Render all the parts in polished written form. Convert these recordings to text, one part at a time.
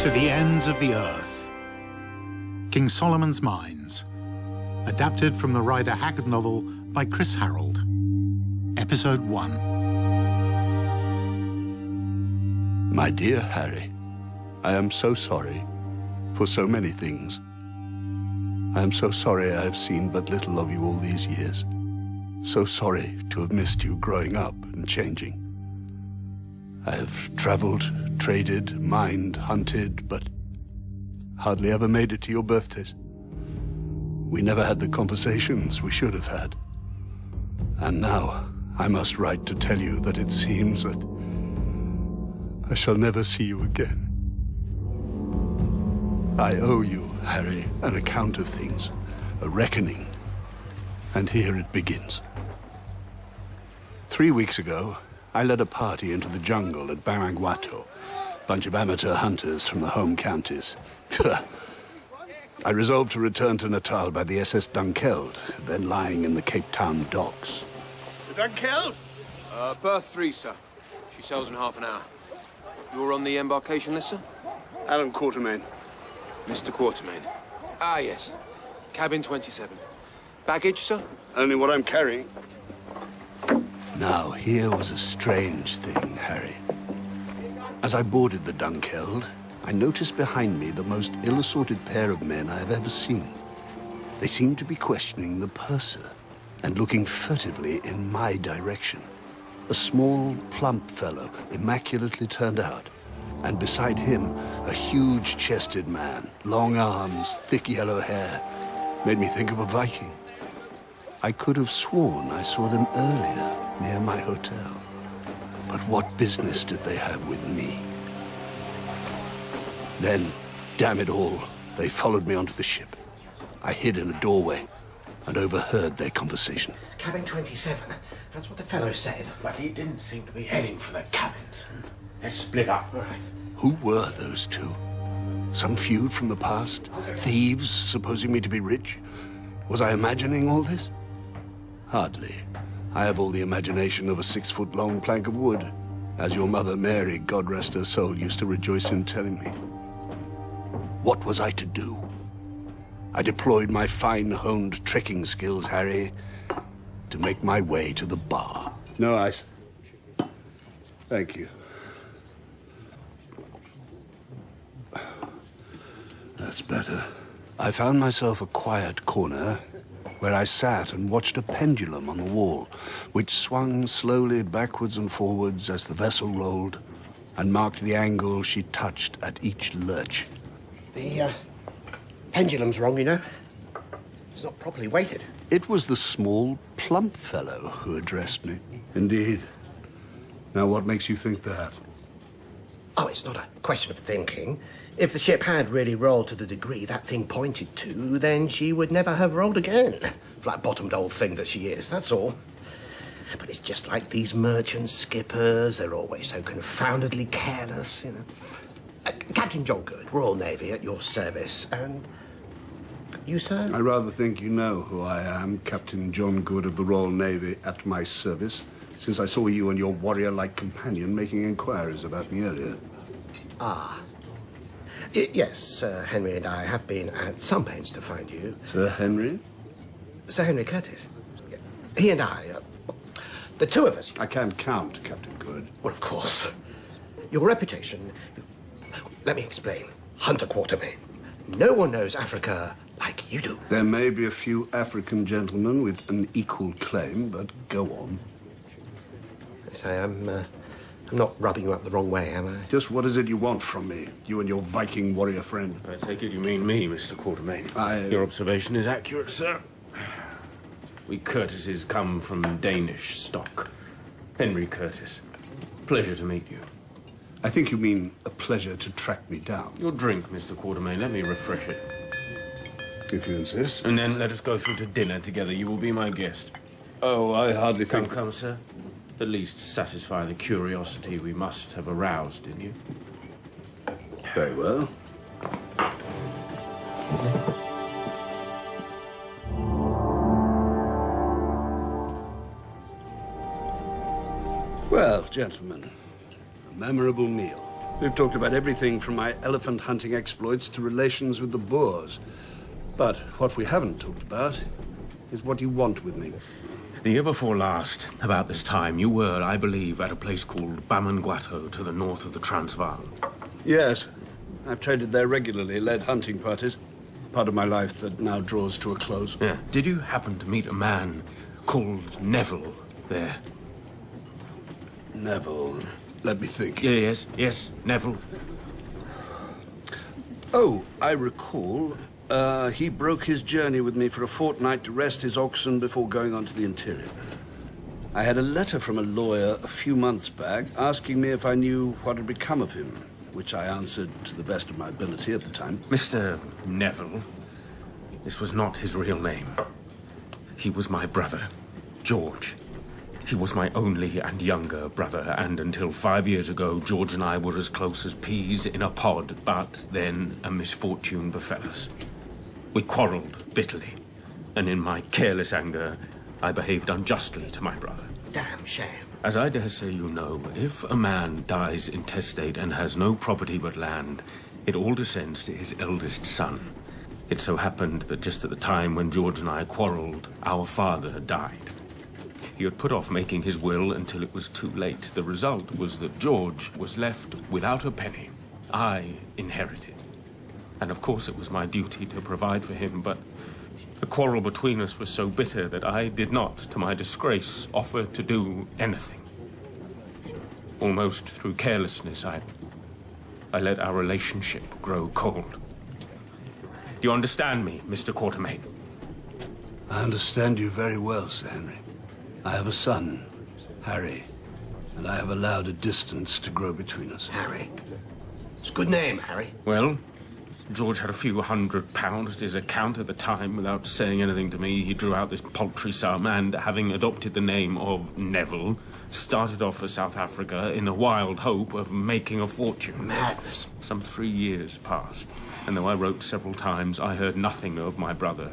To the ends of the earth. King Solomon's Mines. Adapted from the Rider Haggard novel by Chris Harrald. Episode 1. My dear Harry, I am so sorry for so many things. I am so sorry I have seen but little of you all these years. So sorry to have missed you growing up and changing. I have traveled, traded, mined, hunted, but hardly ever made it to your birthdays. We never had the conversations we should have had. And now I must write to tell you that it seems that I shall never see you again. I owe you, Harry, an account of things, a reckoning. And here it begins. 3 weeks ago, I led a party into the jungle at Barangwato, a bunch of amateur hunters from the home counties. I resolved to return to Natal by the SS Dunkeld, then lying in the Cape Town docks. The Dunkeld? Berth 3, sir. She sails in half an hour. You're on the embarkation list, sir? Allan Quatermaine. Mr. Quatermaine. Ah, yes. Cabin 27. Baggage, sir? Only what I'm carrying. Now, here was a strange thing, Harry. As I boarded the Dunkeld, I noticed behind me the most ill-assorted pair of men I have ever seen. They seemed to be questioning the purser and looking furtively in my direction. A small, plump fellow, immaculately turned out, and beside him, a huge-chested man, long arms, thick yellow hair, made me think of a Viking. I could have sworn I saw them earlier near my hotel. But what business did they have with me? Then, damn it all, they followed me onto the ship. I hid in a doorway and overheard their conversation. Cabin 27, that's what the fellow said. But he didn't seem to be heading for the cabins. Let's split up. All right. Who were those two? Some feud from the past? Thieves supposing me to be rich? Was I imagining all this? Hardly. I have all the imagination of a 6-foot-long plank of wood, as your mother Mary, God rest her soul, used to rejoice in telling me. What was I to do? I deployed my fine-honed trekking skills, Harry, to make my way to the bar. No ice. Thank you. That's better. I found myself a quiet corner where I sat and watched a pendulum on the wall, which swung slowly backwards and forwards as the vessel rolled and marked the angle she touched at each lurch. The pendulum's wrong, you know. It's not properly weighted. It was the small, plump fellow who addressed me. Indeed. Now, what makes you think that? Oh, it's not a question of thinking. If the ship had really rolled to the degree that thing pointed to, then she would never have rolled again. Flat-bottomed old thing that she is, that's all. But it's just like these merchant skippers. They're always so confoundedly careless, you know. Captain John Good, Royal Navy, at your service. And you, sir? I rather think you know who I am, Captain John Good of the Royal Navy, at my service, since I saw you and your warrior-like companion making inquiries about me earlier. Ah. Yes, Sir Henry and I have been at some pains to find you. Sir Henry? Sir Henry Curtis. He and I, the two of us. I can't count, Captain Good. Well, of course. Your reputation... Let me explain. Hunter Quatermaine. No one knows Africa like you do. There may be a few African gentlemen with an equal claim, but go on. I say, I'm not rubbing you up the wrong way, am I? Just what is it you want from me, you and your Viking warrior friend? I take it you mean me, Mr. Quatermaine. Your observation is accurate, sir. We Curtises come from Danish stock. Henry Curtis. Pleasure to meet you. I think you mean a pleasure to track me down. Your drink, Mr. Quatermaine. Let me refresh it. If you insist. And then let us go through to dinner together. You will be my guest. Oh, I hardly think... Come, sir. At least satisfy the curiosity we must have aroused in you. Very well. Well, gentlemen, a memorable meal. We've talked about everything from my elephant hunting exploits to relations with the Boers. But what we haven't talked about is what you want with me. The year before last, about this time, you were, I believe, at a place called Bamangwato to the north of the Transvaal. Yes, I've traded there regularly, led hunting parties. Part of my life that now draws to a close. Yeah. Did you happen to meet a man called Neville there? Neville. Let me think. Yes, Neville. Oh, I recall. He broke his journey with me for a fortnight to rest his oxen before going on to the interior. I had a letter from a lawyer a few months back asking me if I knew what had become of him, which I answered to the best of my ability at the time. Mr. Neville, this was not his real name. He was my brother, George. He was my only and younger brother, and until 5 years ago, George and I were as close as peas in a pod, but then a misfortune befell us. We quarrelled bitterly, and in my careless anger, I behaved unjustly to my brother. Damn shame. As I dare say you know, if a man dies intestate and has no property but land, it all descends to his eldest son. It so happened that just at the time when George and I quarrelled, our father died. He had put off making his will until it was too late. The result was that George was left without a penny. I inherited. And of course it was my duty to provide for him, but the quarrel between us was so bitter that I did not, to my disgrace, offer to do anything. Almost through carelessness, I let our relationship grow cold. Do you understand me, Mr. Quatermaine? I understand you very well, Sir Henry. I have a son, Harry, and I have allowed a distance to grow between us. Harry. It's a good name, Harry. Well, George had a few £100 to his account at the time. Without saying anything to me, he drew out this paltry sum and, having adopted the name of Neville, started off for South Africa in the wild hope of making a fortune. Madness. Some 3 years passed, and though I wrote several times, I heard nothing of my brother.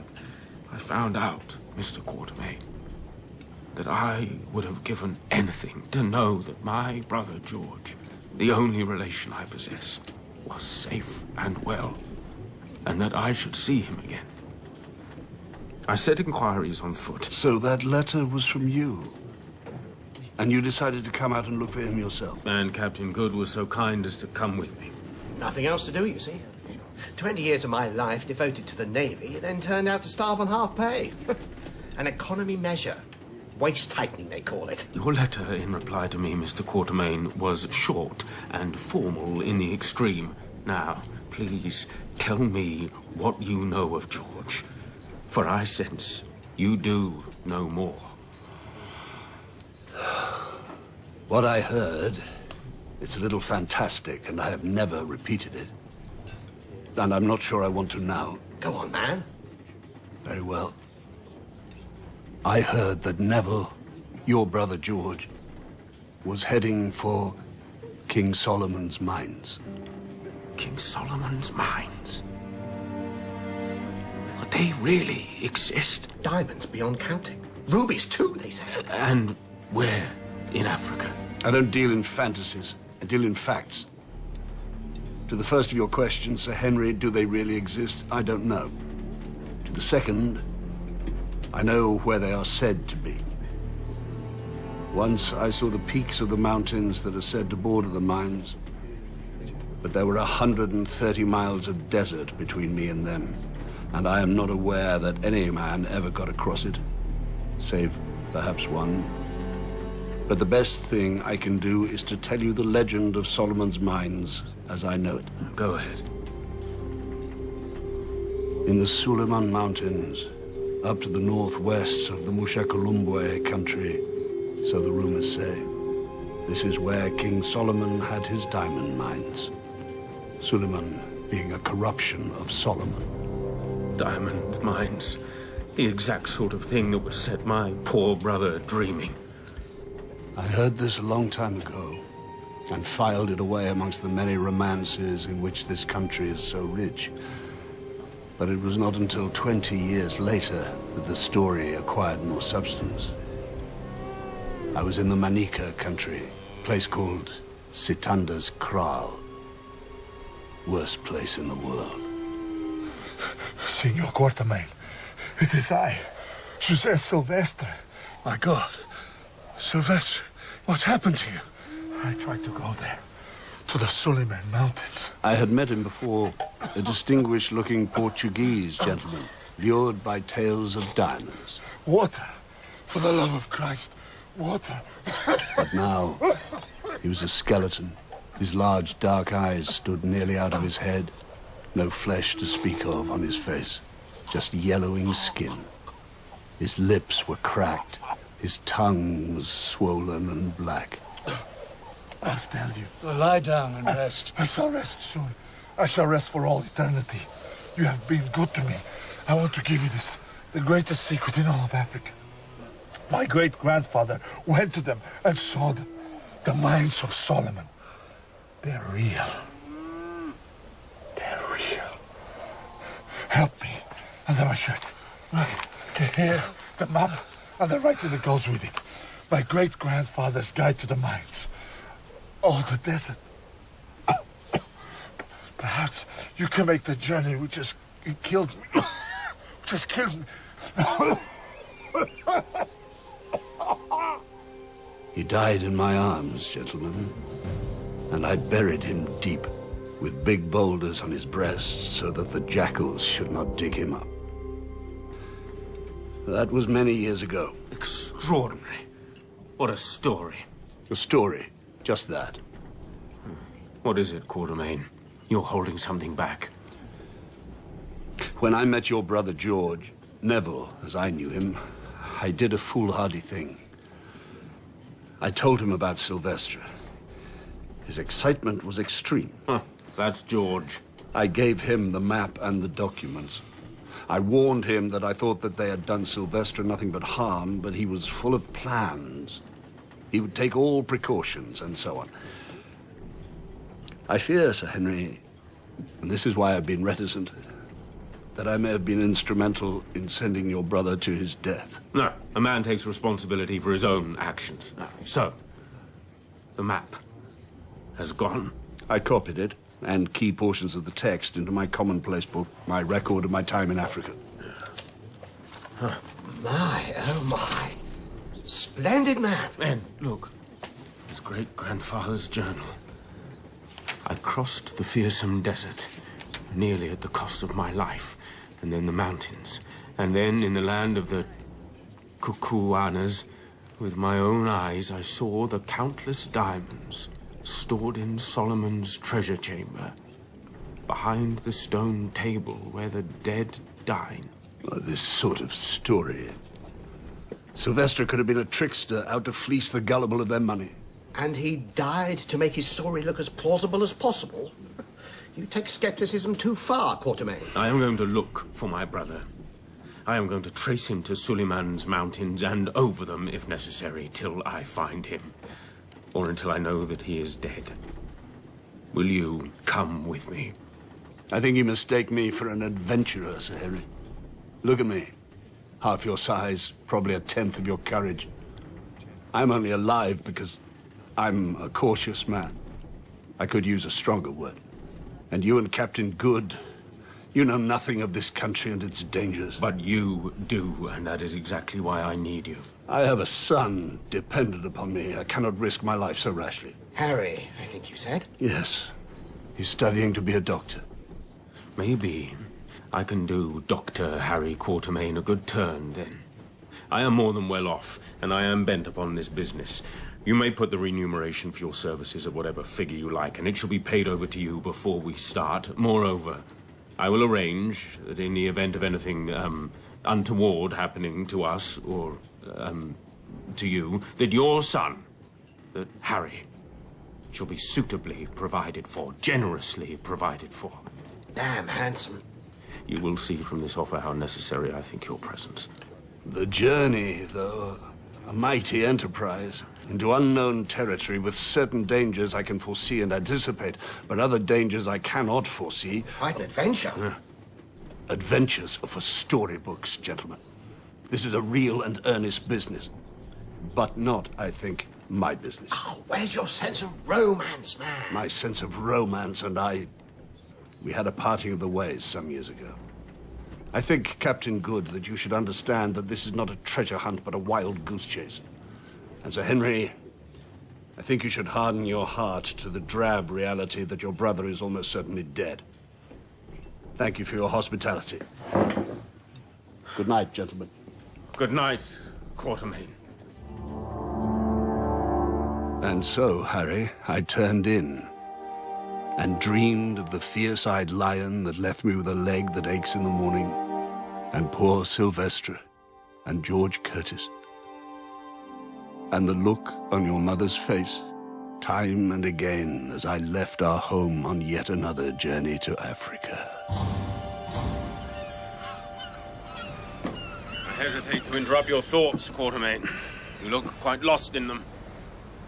I found out, Mr. Quatermaine, that I would have given anything to know that my brother George, the only relation I possess, was safe and well, and that I should see him again. I set inquiries on foot. So that letter was from you? And you decided to come out and look for him yourself? And Captain Good was so kind as to come with me. Nothing else to do, you see. 20 years of my life devoted to the Navy, then turned out to starve on half pay. An economy measure. Waist tightening, they call it. Your letter in reply to me, Mr. Quatermaine, was short and formal in the extreme. Now, please, tell me what you know of George, for I sense you do know more. What I heard, it's a little fantastic, and I have never repeated it. And I'm not sure I want to now. Go on, man. Very well. I heard that Neville, your brother George, was heading for King Solomon's mines. King Solomon's mines? But they really exist? Diamonds beyond counting. Rubies too, they say. And where in Africa? I don't deal in fantasies. I deal in facts. To the first of your questions, Sir Henry, do they really exist? I don't know. To the second, I know where they are said to be. Once I saw the peaks of the mountains that are said to border the mines, but there were 130 miles of desert between me and them, and I am not aware that any man ever got across it, save perhaps one. But the best thing I can do is to tell you the legend of Solomon's mines as I know it. Go ahead. In the Suleiman Mountains, up to the northwest of the Mushakulumbwe country, so the rumors say, this is where King Solomon had his diamond mines. Suleiman being a corruption of Solomon. Diamond mines. The exact sort of thing that would set my poor brother dreaming. I heard this a long time ago, and filed it away amongst the many romances in which this country is so rich. But it was not until 20 years later that the story acquired more substance. I was in the Manika country, a place called Sitanda's Kraal. worst place in the world. Signor Quatermaine, it is I, José Silvestre. My God. Silvestre, what's happened to you? I tried to go there, to the Suleiman Mountains. I had met him before, a distinguished-looking Portuguese gentleman, lured by tales of diamonds. Water, for the love of Christ, water. But now, he was a skeleton. His large, dark eyes stood nearly out of his head. No flesh to speak of on his face, just yellowing skin. His lips were cracked. His tongue was swollen and black. I'll tell you. Well, lie down and rest. I shall rest soon. I shall rest for all eternity. You have been good to me. I want to give you this, the greatest secret in all of Africa. My great-grandfather went to them and saw them. The mines of Solomon. They're real. They're real. Help me. Under my shirt. Look, here, the map, and the writing that goes with it. My great-grandfather's guide to the mines. Oh, the desert. Perhaps you can make the journey which has killed me. Which has killed me. He died in my arms, gentlemen, and I buried him deep, with big boulders on his breast, so that the jackals should not dig him up. That was many years ago. Extraordinary. What a story. A story, just that. What is it, Quatermaine? You're holding something back. When I met your brother George, Neville, as I knew him, I did a foolhardy thing. I told him about Silvestre. His excitement was extreme. Huh, that's George. I gave him the map and the documents. I warned him that I thought that they had done Silvestre nothing but harm, but he was full of plans. He would take all precautions, and so on. I fear, Sir Henry, and this is why I've been reticent, that I may have been instrumental in sending your brother to his death. No, a man takes responsibility for his own actions. So, the map has gone? I copied it, and key portions of the text into my commonplace book, my record of my time in Africa. My, oh my. Splendid map. And look, his great-grandfather's journal. I crossed the fearsome desert, nearly at the cost of my life, and then the mountains, and then in the land of the Kukuanas, with my own eyes I saw the countless diamonds stored in Solomon's treasure chamber, behind the stone table where the dead dine. This sort of story. Silvestre could have been a trickster out to fleece the gullible of their money. And he died to make his story look as plausible as possible. You take skepticism too far, Quatermaine. I am going to look for my brother. I am going to trace him to Suleiman's mountains and over them, if necessary, till I find him. Or until I know that he is dead. Will you come with me? I think you mistake me for an adventurer, Sir Henry. Look at me. Half your size, probably a tenth of your courage. I'm only alive because I'm a cautious man. I could use a stronger word. And you and Captain Good, you know nothing of this country and its dangers. But you do, and that is exactly why I need you. I have a son dependent upon me. I cannot risk my life so rashly. Harry, I think you said? Yes. He's studying to be a doctor. Maybe I can do Dr. Harry Quatermaine a good turn, then. I am more than well off, and I am bent upon this business. You may put the remuneration for your services at whatever figure you like, and it shall be paid over to you before we start. Moreover, I will arrange that in the event of anything, untoward happening to us, or, to you, that your son, that Harry, shall be suitably provided for, generously provided for. Damn handsome. You will see from this offer how necessary I think your presence. The journey, though, a mighty enterprise, into unknown territory with certain dangers I can foresee and anticipate, but other dangers I cannot foresee. Quite an adventure. Yeah. Adventures are for storybooks, gentlemen. This is a real and earnest business. But not, I think, my business. Oh, where's your sense of romance, man? My sense of romance and I We had a parting of the ways some years ago. I think, Captain Good, that you should understand that this is not a treasure hunt, but a wild goose chase. And Sir Henry, I think you should harden your heart to the drab reality that your brother is almost certainly dead. Thank you for your hospitality. Good night, gentlemen. Good night, Quatermaine. And so, Harry, I turned in and dreamed of the fierce-eyed lion that left me with a leg that aches in the morning, and poor Silvestre and George Curtis. And the look on your mother's face, time and again, as I left our home on yet another journey to Africa. I hesitate to interrupt your thoughts, Quatermaine. You look quite lost in them.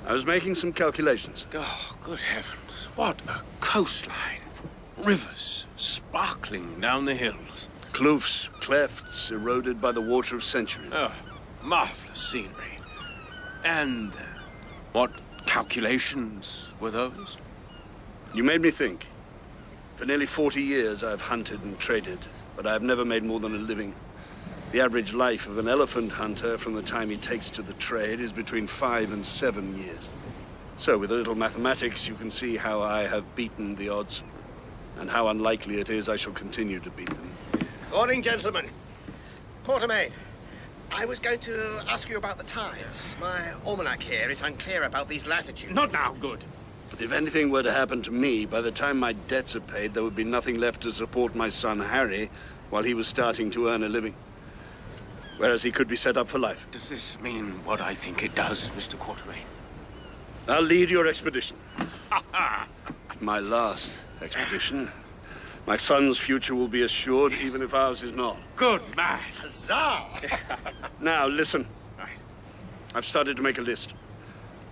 I was making some calculations. Oh, good heavens. What a coastline. Rivers sparkling down the hills. Kloofs, clefts, eroded by the water of centuries. Oh, marvelous scenery. And what calculations were those? You made me think. For nearly 40 years I've hunted and traded, but I've never made more than a living. The average life of an elephant hunter from the time he takes to the trade is between 5 and 7 years. So with a little mathematics, you can see how I have beaten the odds, and how unlikely it is I shall continue to beat them. Morning, gentlemen. Quatermaine, I was going to ask you about the tides. My almanac here is unclear about these latitudes. Not now, good. If anything were to happen to me, by the time my debts are paid, there would be nothing left to support my son Harry while he was starting to earn a living. Whereas he could be set up for life. Does this mean what I think it does, Mr. Quatermaine? I'll lead your expedition. My last expedition. My son's future will be assured, even if ours is not. Good man. Huzzah! Now, listen. Right. I've started to make a list.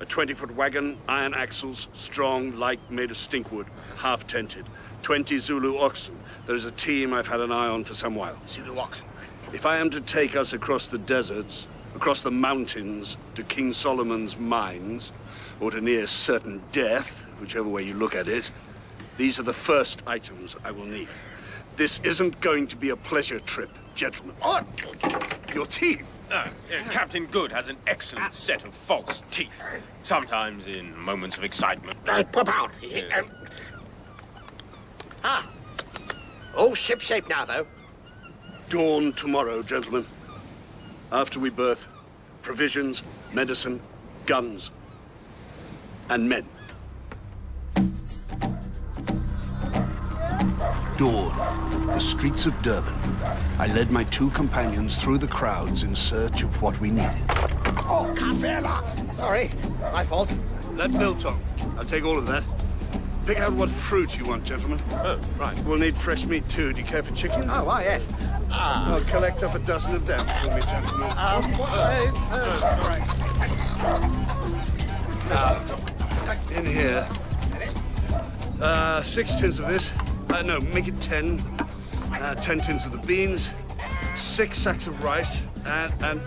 A 20-foot wagon, iron axles, strong, light, made of stinkwood, half-tented. 20 Zulu oxen. There is a team I've had an eye on for some while. Zulu oxen. If I am to take us across the deserts, across the mountains, to King Solomon's mines, or to near certain death, whichever way you look at it, these are the first items I will need. This isn't going to be a pleasure trip, gentlemen. What? Your teeth! Captain Good has an excellent set of false teeth. Sometimes in moments of excitement. Pop out. All shipshape now, though. Dawn tomorrow, gentlemen. After we berth, provisions, medicine, guns, and men. Dawn, the streets of Durban. I led my 2 companions through the crowds in search of what we needed. Oh, Kafela! Sorry, my fault. Let Bill talk. I'll take all of that. Pick out what fruit you want, gentlemen. Oh, right. We'll need fresh meat, too. Do you care for chicken? Oh, why, yes. I'll collect up a dozen of them for me, gentlemen. In here. 6 tins of this. No, make it 10. 10 tins of the beans. 6 sacks of rice. And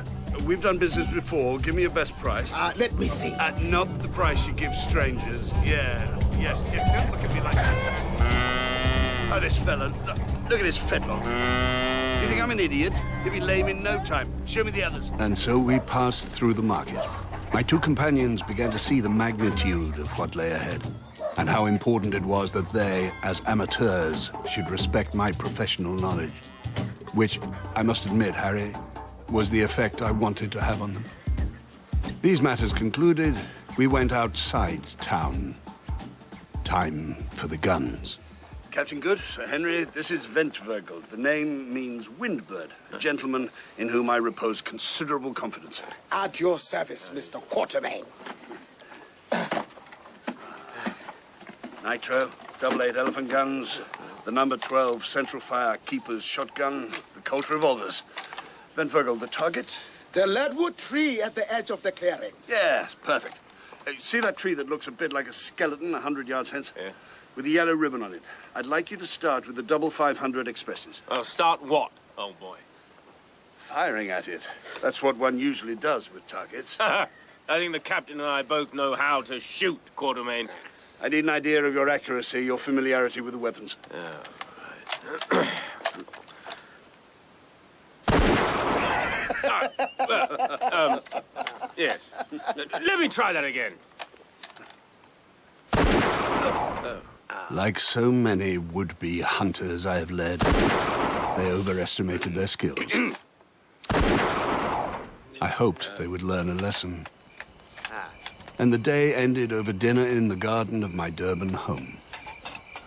we've done business before. Give me your best price. Let me see. Not the price you give strangers. Yes. Don't look at me like that. Oh, this fella. Look at his fetlock. You think I'm an idiot? He'll be lame in no time. Show me the others. And so we passed through the market. My 2 companions began to see the magnitude of what lay ahead, and how important it was that they, as amateurs, should respect my professional knowledge. Which, I must admit, Harry, was the effect I wanted to have on them. These matters concluded, we went outside town. Time for the guns. Captain Good, Sir Henry, this is Ventvogel. The name means windbird, a gentleman in whom I repose considerable confidence. At your service, Mr. Quatermaine. Nitro, double-8 elephant guns, the number 12 central fire keeper's shotgun, the Colt revolvers. Ventvogel, the target? The leadwood tree at the edge of the clearing. Yes, perfect. See that tree that looks a bit like a skeleton 100 yards hence? Yeah. With a yellow ribbon on it. I'd like you to start with the double 500 expresses. Oh, start what, old boy? Firing at it. That's what one usually does with targets. I think the captain and I both know how to shoot, Quatermaine. I need an idea of your accuracy, your familiarity with the weapons. Yes. Let me try that again. Like so many would-be hunters I have led, they overestimated their skills. I hoped they would learn a lesson. And the day ended over dinner in the garden of my Durban home.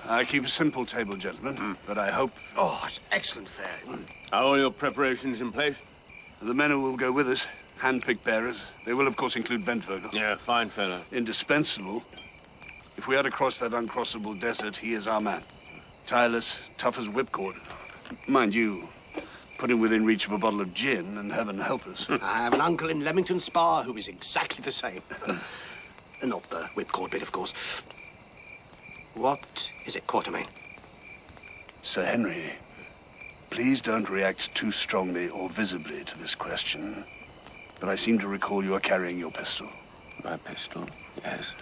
I keep a simple table, gentlemen, but I hope... Oh, it's excellent fare. Are all your preparations in place? The men who will go with us, hand-picked bearers, they will of course include Ventvogel. Yeah, fine fellow. Indispensable. If we are to cross that uncrossable desert, he is our man. Tireless, tough as whipcord. Mind you, put him within reach of a bottle of gin, and heaven help us. I have an uncle in Leamington Spa who is exactly the same. Not the whipcord bit, of course. What is it, Quatermaine? Sir Henry, please don't react too strongly or visibly to this question. But I seem to recall you are carrying your pistol. My pistol, yes.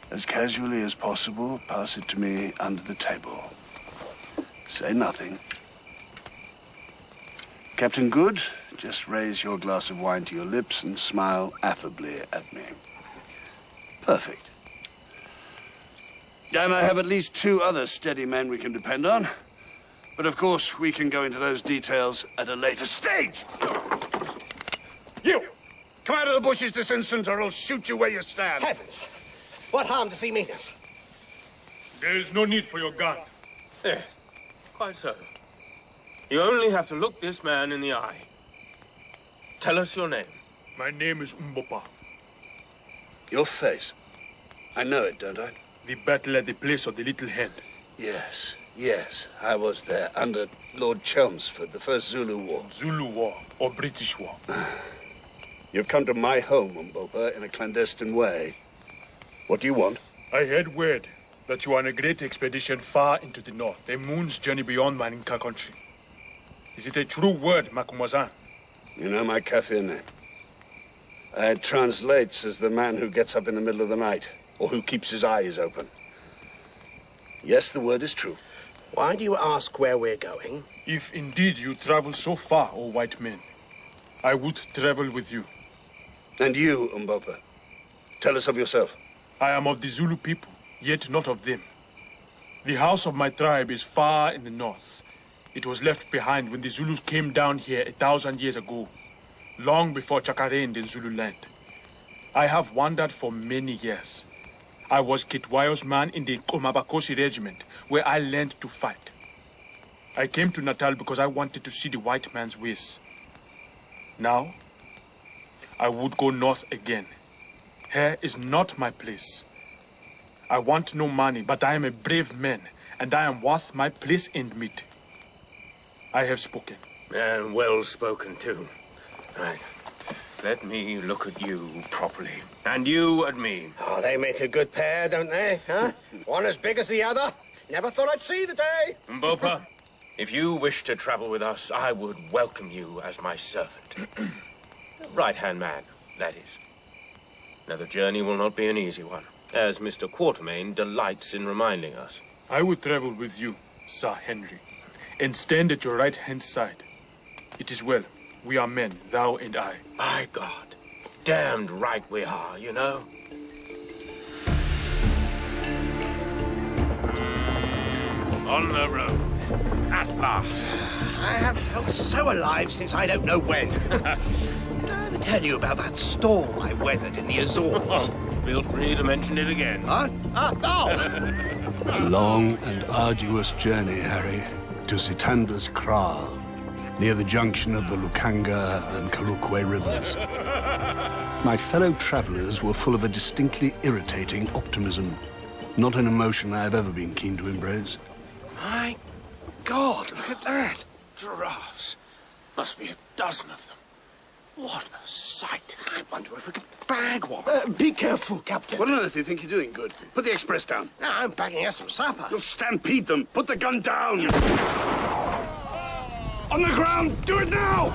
As casually as possible, pass it to me under the table. Say nothing. Captain Good, just raise your glass of wine to your lips and smile affably at me. Perfect. And I have at least 2 other steady men we can depend on. But of course, we can go into those details at a later stage. You! Come out of the bushes this instant or I'll shoot you where you stand. Heavens! What harm does he mean us? There is no need for your gun. Yeah, quite so. You only have to look this man in the eye. Tell us your name. My name is Umbopa. Your face. I know it, don't I? The battle at the place of the Little Head. Yes, yes. I was there under Lord Chelmsford, the First Zulu War. Zulu War, or British War. You've come to my home, Umbopa, in a clandestine way. What do you want? I heard word that you are on a great expedition far into the north, a moon's journey beyond Maninka country. Is it a true word, Macumazan? You know my Kaffir name? It translates as the man who gets up in the middle of the night, or who keeps his eyes open. Yes, the word is true. Why do you ask where we're going? If indeed you travel so far, O white men, I would travel with you. And you, Umbopa, tell us of yourself. I am of the Zulu people, yet not of them. The house of my tribe is far in the north. It was left behind when the Zulus came down here 1,000 years ago, long before Chaka reigned in Zululand. I have wandered for many years. I was Kitwayo's man in the Komabakosi regiment, where I learned to fight. I came to Natal because I wanted to see the white man's ways. Now, I would go north again. Here is not my place. I want no money, but I am a brave man, and I am worth my place and meat. I have spoken. And well spoken, too. Right. Let me look at you properly. And you at me. Oh, they make a good pair, don't they? Huh? One as big as the other. Never thought I'd see the day. Umbopa, if you wish to travel with us, I would welcome you as my servant. Right-hand man, that is. Now, the journey will not be an easy one, as Mr. Quatermaine delights in reminding us. I will travel with you, Sir Henry, and stand at your right-hand side. It is well. We are men, thou and I. By God, damned right we are, you know. On the road, at last. I haven't felt so alive since I don't know when. Did I ever tell you about that storm I weathered in the Azores? Oh, feel free to mention it again. Huh? A long and arduous journey, Harry, to Sitanda's Kraal, near the junction of the Lukanga and Kalukwe rivers. My fellow travelers were full of a distinctly irritating optimism, not an emotion I have ever been keen to embrace. My God, look at that. Giraffes. Must be a dozen of them. What a sight. I wonder if we could bag one. Be careful, Captain. What on earth do you think you're doing, Good? Put the express down. No, I'm bagging us some supper. You'll stampede them. Put the gun down. On the ground. Do it now.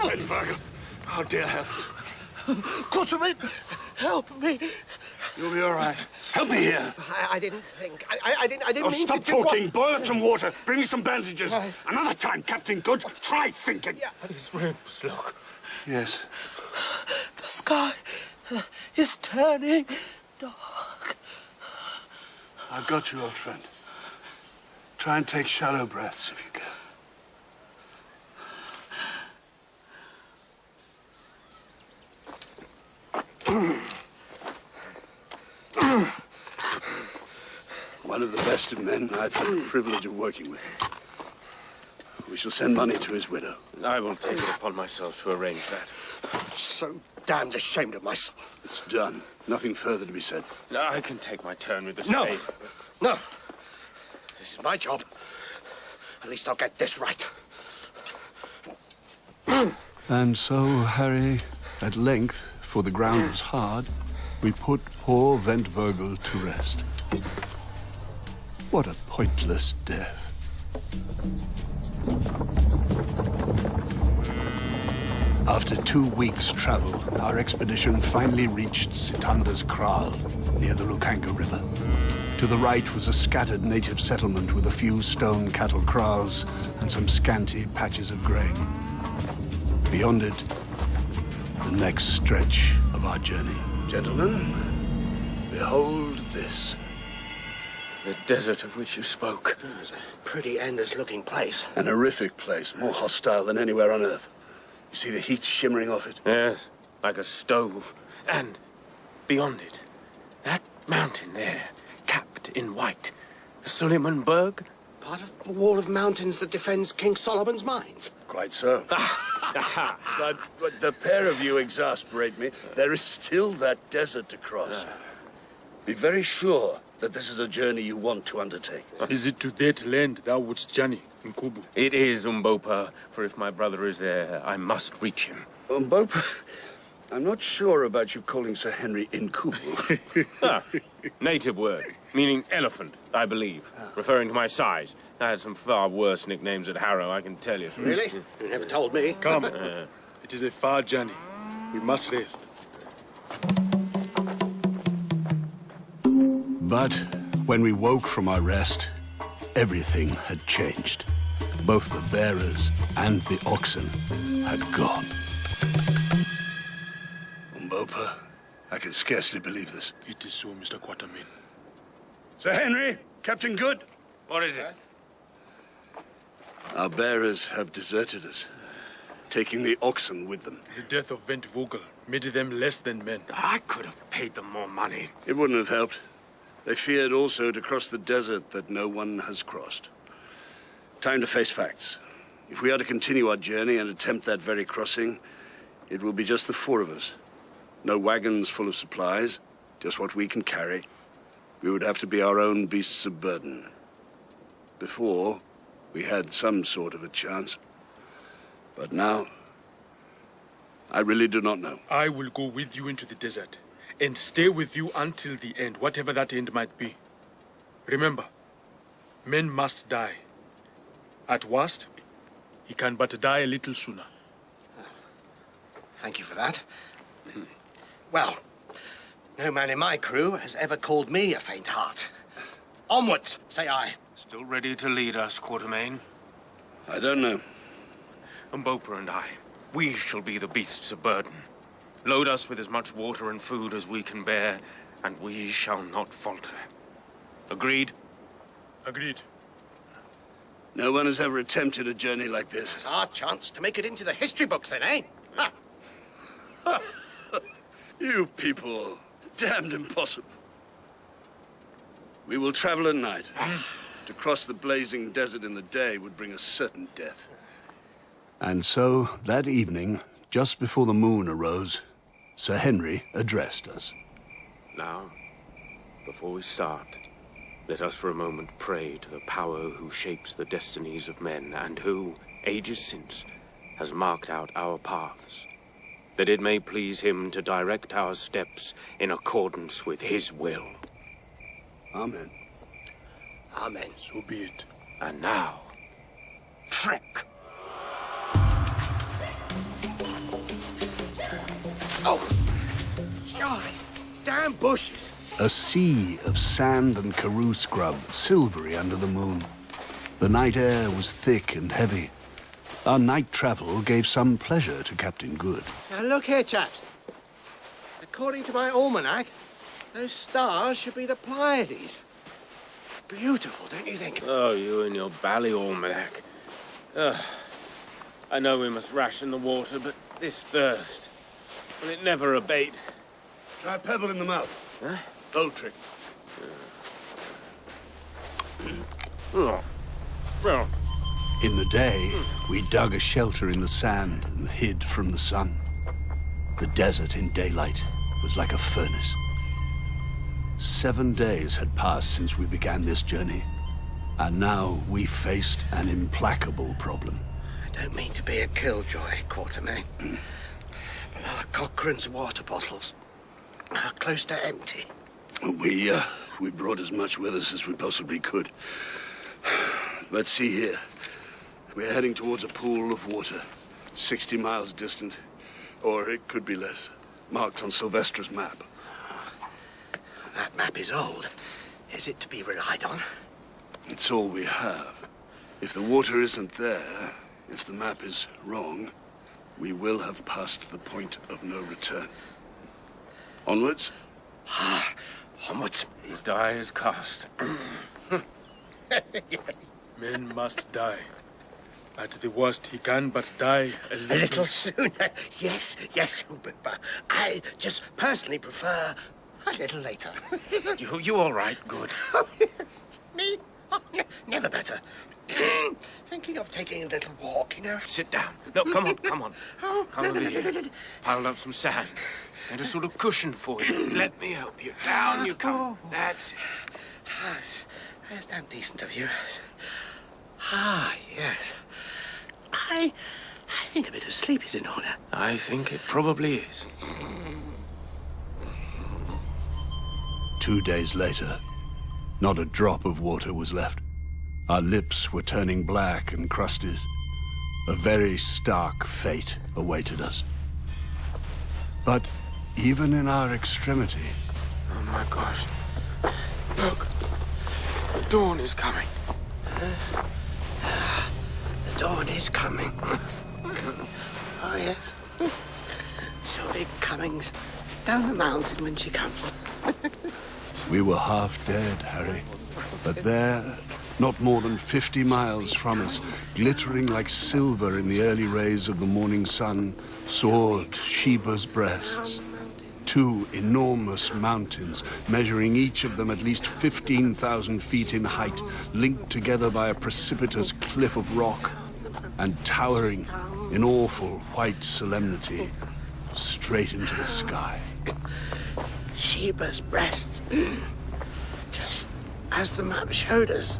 Ventvogel, Oh, dear heavens. Quatermaine, help me. You'll be all right. Help me here. I didn't think. I didn't mean Stop to do talking. Boil up some water. Bring me some bandages. Another time, Captain Good. Try thinking. Yeah. His ribs, look. Yes. The sky is turning dark. I've got you, old friend. Try and take shallow breaths if you can. One of the best of men I've had the privilege of working with. We shall send money to his widow. I will take it upon myself to arrange that. I'm so damned ashamed of myself. It's done. Nothing further to be said. I can take my turn with the No. spade. No. This is my job. At least I'll get this right. And so, Harry, at length, for the ground was hard, we put poor Ventvogel to rest. What a pointless death. After 2 weeks' travel, our expedition finally reached Sitanda's Kraal, near the Lukanga River. To the right was a scattered native settlement with a few stone cattle kraals and some scanty patches of grain. Beyond it, the next stretch of our journey. Gentlemen, behold this. The desert of which you spoke. It's a pretty endless-looking place. An horrific place, more hostile than anywhere on Earth. You see the heat shimmering off it? Yes, like a stove. And beyond it, that mountain there, capped in white. The Suleiman Berg? Part of the wall of mountains that defends King Solomon's mines. Quite so. but the pair of you exasperate me. There is still that desert to cross. Be very sure that this is a journey you want to undertake. Is it to that land thou wouldst journey, in Kubu? It is, Umbopa, for if my brother is there, I must reach him. Umbopa, I'm not sure about you calling Sir Henry Inkubu. Native word, meaning elephant, I believe, referring to my size. I had some far worse nicknames at Harrow, I can tell you. Really? You never told me. Come. It is a far journey. We must rest. But when we woke from our rest, everything had changed. Both the bearers and the oxen had gone. Umbopa, I can scarcely believe this. It is so, Mr. Quatermaine. Sir Henry, Captain Good. What is it? Our bearers have deserted us, taking the oxen with them. The death of Ventvogel made them less than men. I could have paid them more money. It wouldn't have helped. They feared also to cross the desert that no one has crossed. Time to face facts. If we are to continue our journey and attempt that very crossing, it will be just the 4 of us. No wagons full of supplies, just what we can carry. We would have to be our own beasts of burden. Before, we had some sort of a chance. But now, I really do not know. I will go with you into the desert and stay with you until the end, whatever that end might be. Remember, men must die. At worst, he can but die a little sooner. Thank you for that. Well, no man in my crew has ever called me a faint heart. Onwards, say I. Still ready to lead us, Quatermaine? I don't know. Umbopa and I, we shall be the beasts of burden. Load us with as much water and food as we can bear, and we shall not falter. Agreed? Agreed. No one has ever attempted a journey like this. It's our chance to make it into the history books then, eh? Ha! You people, damned impossible. We will travel at night. To cross the blazing desert in the day would bring us certain death. And so, that evening, just before the moon arose, Sir Henry addressed us. Now, before we start, let us for a moment pray to the power who shapes the destinies of men and who, ages since, has marked out our paths, that it may please him to direct our steps in accordance with his will. Amen. Amen. So be it. And now, trek! bushes. A sea of sand and karoo scrub, silvery under the moon. The night air was thick and heavy. Our night travel gave some pleasure to Captain Good. Now look here, chaps. According to my almanac, those stars should be the Pleiades. Beautiful, don't you think? Oh, you and your bally almanac. I know we must ration the water, but this thirst, will it never abate? Try a pebble in the mouth. Huh? Old trick. In the day, we dug a shelter in the sand and hid from the sun. The desert in daylight was like a furnace. 7 days had passed since we began this journey, and now we faced an implacable problem. I don't mean to be a killjoy, Quatermaine, but our Cochrane's water bottles are close to empty. We brought as much with us as we possibly could. Let's see here. We're heading towards a pool of water, 60 miles distant, or it could be less, marked on Silvestre's map. That map is old. Is it to be relied on? It's all we have. If the water isn't there, if the map is wrong, we will have passed the point of no return. Onwards? Onwards. The die is cast. Yes. Men must die. At the worst, he can but die a A little. little sooner. Yes, Umbopa. I just personally prefer a little later. You all right? Good. Oh, yes. Me? Oh, never better. Thinking of taking a little walk, you know. Sit down. No, come on. Come over here. Piled up some sand. And a sort of cushion for you. Let me help you. Down you come. That's it. That's damn decent of you. Ah, yes. I think a bit of sleep is in order. I think it probably is. 2 days later, not a drop of water was left. Our lips were turning black and crusted. A very stark fate awaited us. But even in our extremity... Oh my gosh. Look. The dawn is coming. The dawn is coming. Oh, yes. She'll be coming down the mountain when she comes. We were half dead, Harry. But there, not more than 50 miles from us, glittering like silver in the early rays of the morning sun, soared Sheba's breasts. 2 enormous mountains, measuring each of them at least 15,000 feet in height, linked together by a precipitous cliff of rock, and towering in awful white solemnity straight into the sky. Sheba's breasts, just as the map showed us.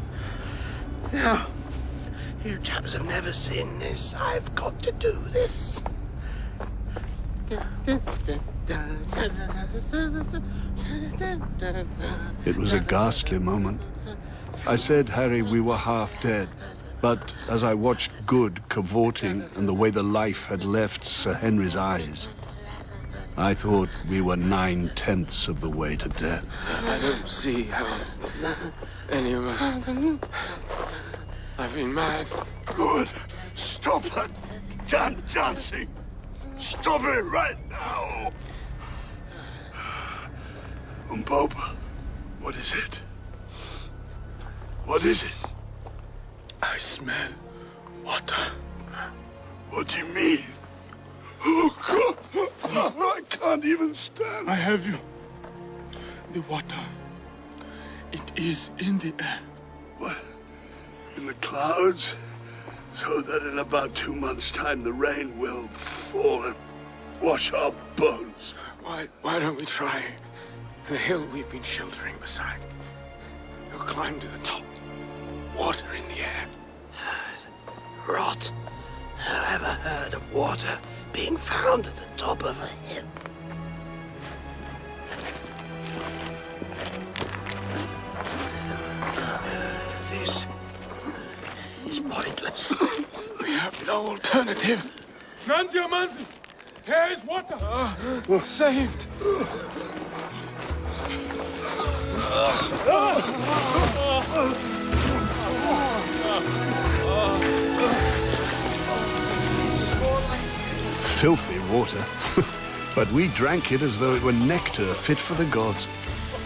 Now, you chaps have never seen this. I've got to do this. It was a ghastly moment. I said, Harry, we were half dead. But as I watched Good cavorting and the way the life had left Sir Henry's eyes, I thought we were 9/10 of the way to death. I don't see how any of us... I've been mad. Good. Stop that damn dancing. Stop it right now. Umbopa, what is it? What is it? I smell water. What do you mean? Oh, God. I can't even stand. I have you. The water. It is in the air. What? In the clouds? So that in about 2 months' time the rain will fall and wash our bones. Why don't we try the hill we've been sheltering beside? We'll climb to the top. Water in the air. Rot. Who ever heard of water being found at the top of a hill? This is pointless. We have no alternative. Manzi! Here is water! Saved. Filthy water. But we drank it as though it were nectar fit for the gods.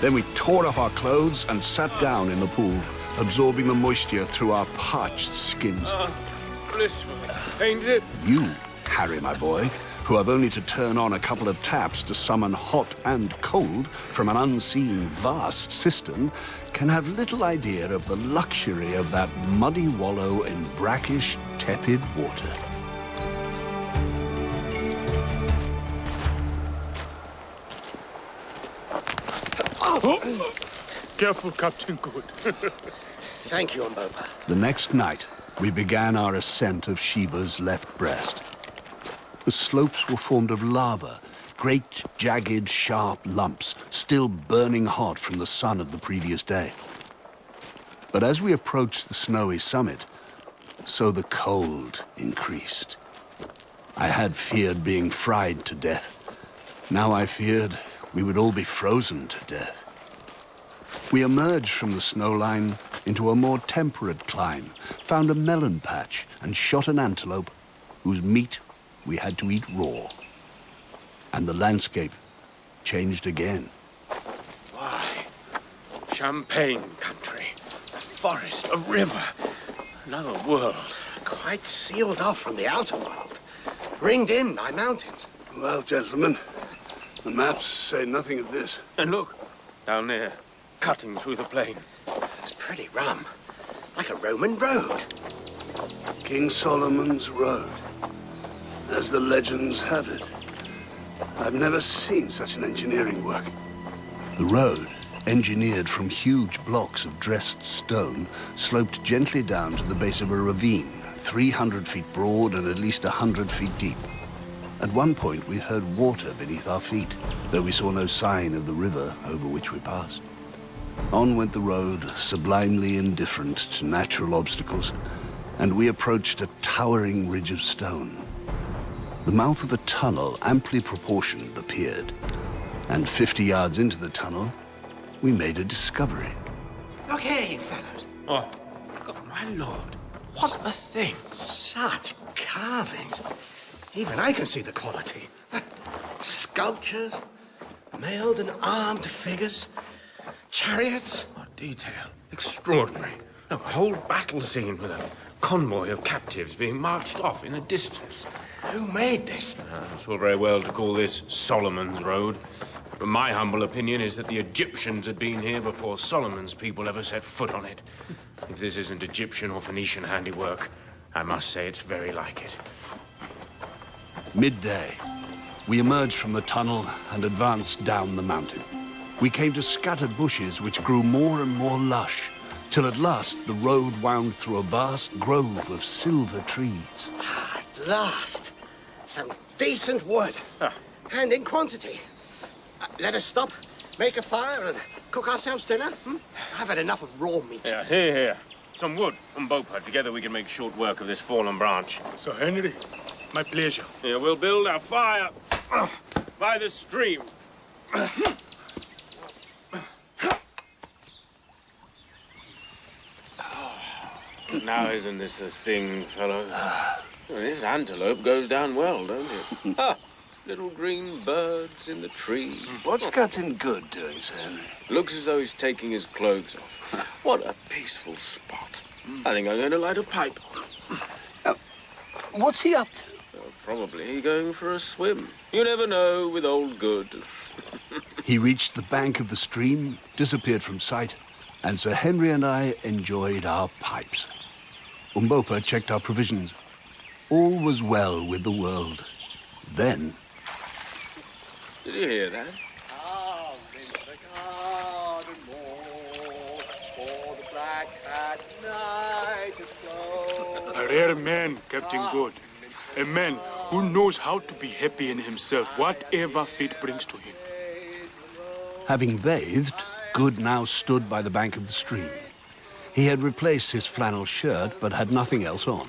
Then we tore off our clothes and sat down in the pool, absorbing the moisture through our parched skins. Blissful, ain't it? You, Harry, my boy, who have only to turn on a couple of taps to summon hot and cold from an unseen vast cistern, can have little idea of the luxury of that muddy wallow in brackish, tepid water. Oh. Careful, Captain Good. Thank you, Umbopa. The next night, we began our ascent of Sheba's left breast. The slopes were formed of lava, great, jagged, sharp lumps, still burning hot from the sun of the previous day. But as we approached the snowy summit, so the cold increased. I had feared being fried to death. Now I feared we would all be frozen to death. We emerged from the snow line into a more temperate climb, found a melon patch, and shot an antelope whose meat we had to eat raw. And the landscape changed again. Why? Champagne country, a forest, a river, another world. Quite sealed off from the outer world. Ringed in by mountains. Well, gentlemen, the maps say nothing of this. And look, down there, cutting through the plain. It's pretty rum. Like a Roman road. King Solomon's Road, as the legends have it. I've never seen such an engineering work. The road, engineered from huge blocks of dressed stone, sloped gently down to the base of a ravine, 300 feet broad and at least 100 feet deep. At one point, we heard water beneath our feet, though we saw no sign of the river over which we passed. On went the road, sublimely indifferent to natural obstacles, and we approached a towering ridge of stone. The mouth of a tunnel, amply proportioned, appeared, and 50 yards into the tunnel, we made a discovery. Look here, you fellows. Oh, God, my lord, what a thing. Such carvings. Even I can see the quality. Sculptures, mailed and armed figures, chariots. What detail. Extraordinary. A whole battle scene with a convoy of captives being marched off in the distance. Who made this? It's all very well to call this Solomon's Road. But my humble opinion is that the Egyptians had been here before Solomon's people ever set foot on it. If this isn't Egyptian or Phoenician handiwork, I must say it's very like it. Midday, we emerged from the tunnel and advanced down the mountain. We came to scattered bushes which grew more and more lush, till at last the road wound through a vast grove of silver trees. At last, some decent wood, and in quantity. Let us stop, make a fire, and cook ourselves dinner. I've had enough of raw meat. Yeah, here. Some wood, Umbopa. Together we can make short work of this fallen branch. Sir Henry, my pleasure. Here, we'll build our fire by the stream. Now isn't this the thing, fellows? This antelope goes down well, don't it? Little green birds in the trees. What's Captain Good doing, Sir Henry? Looks as though he's taking his clothes off. What a peaceful spot. I think I'm going to light a pipe. What's he up to? Probably going for a swim. You never know with old Good. He reached the bank of the stream, disappeared from sight, and Sir Henry and I enjoyed our pipes. Umbopa checked our provisions. All was well with the world. Then... Did you hear that? A rare man, Captain Good. A man who knows how to be happy in himself, whatever fate brings to him. Having bathed, Good now stood by the bank of the stream. He had replaced his flannel shirt, but had nothing else on.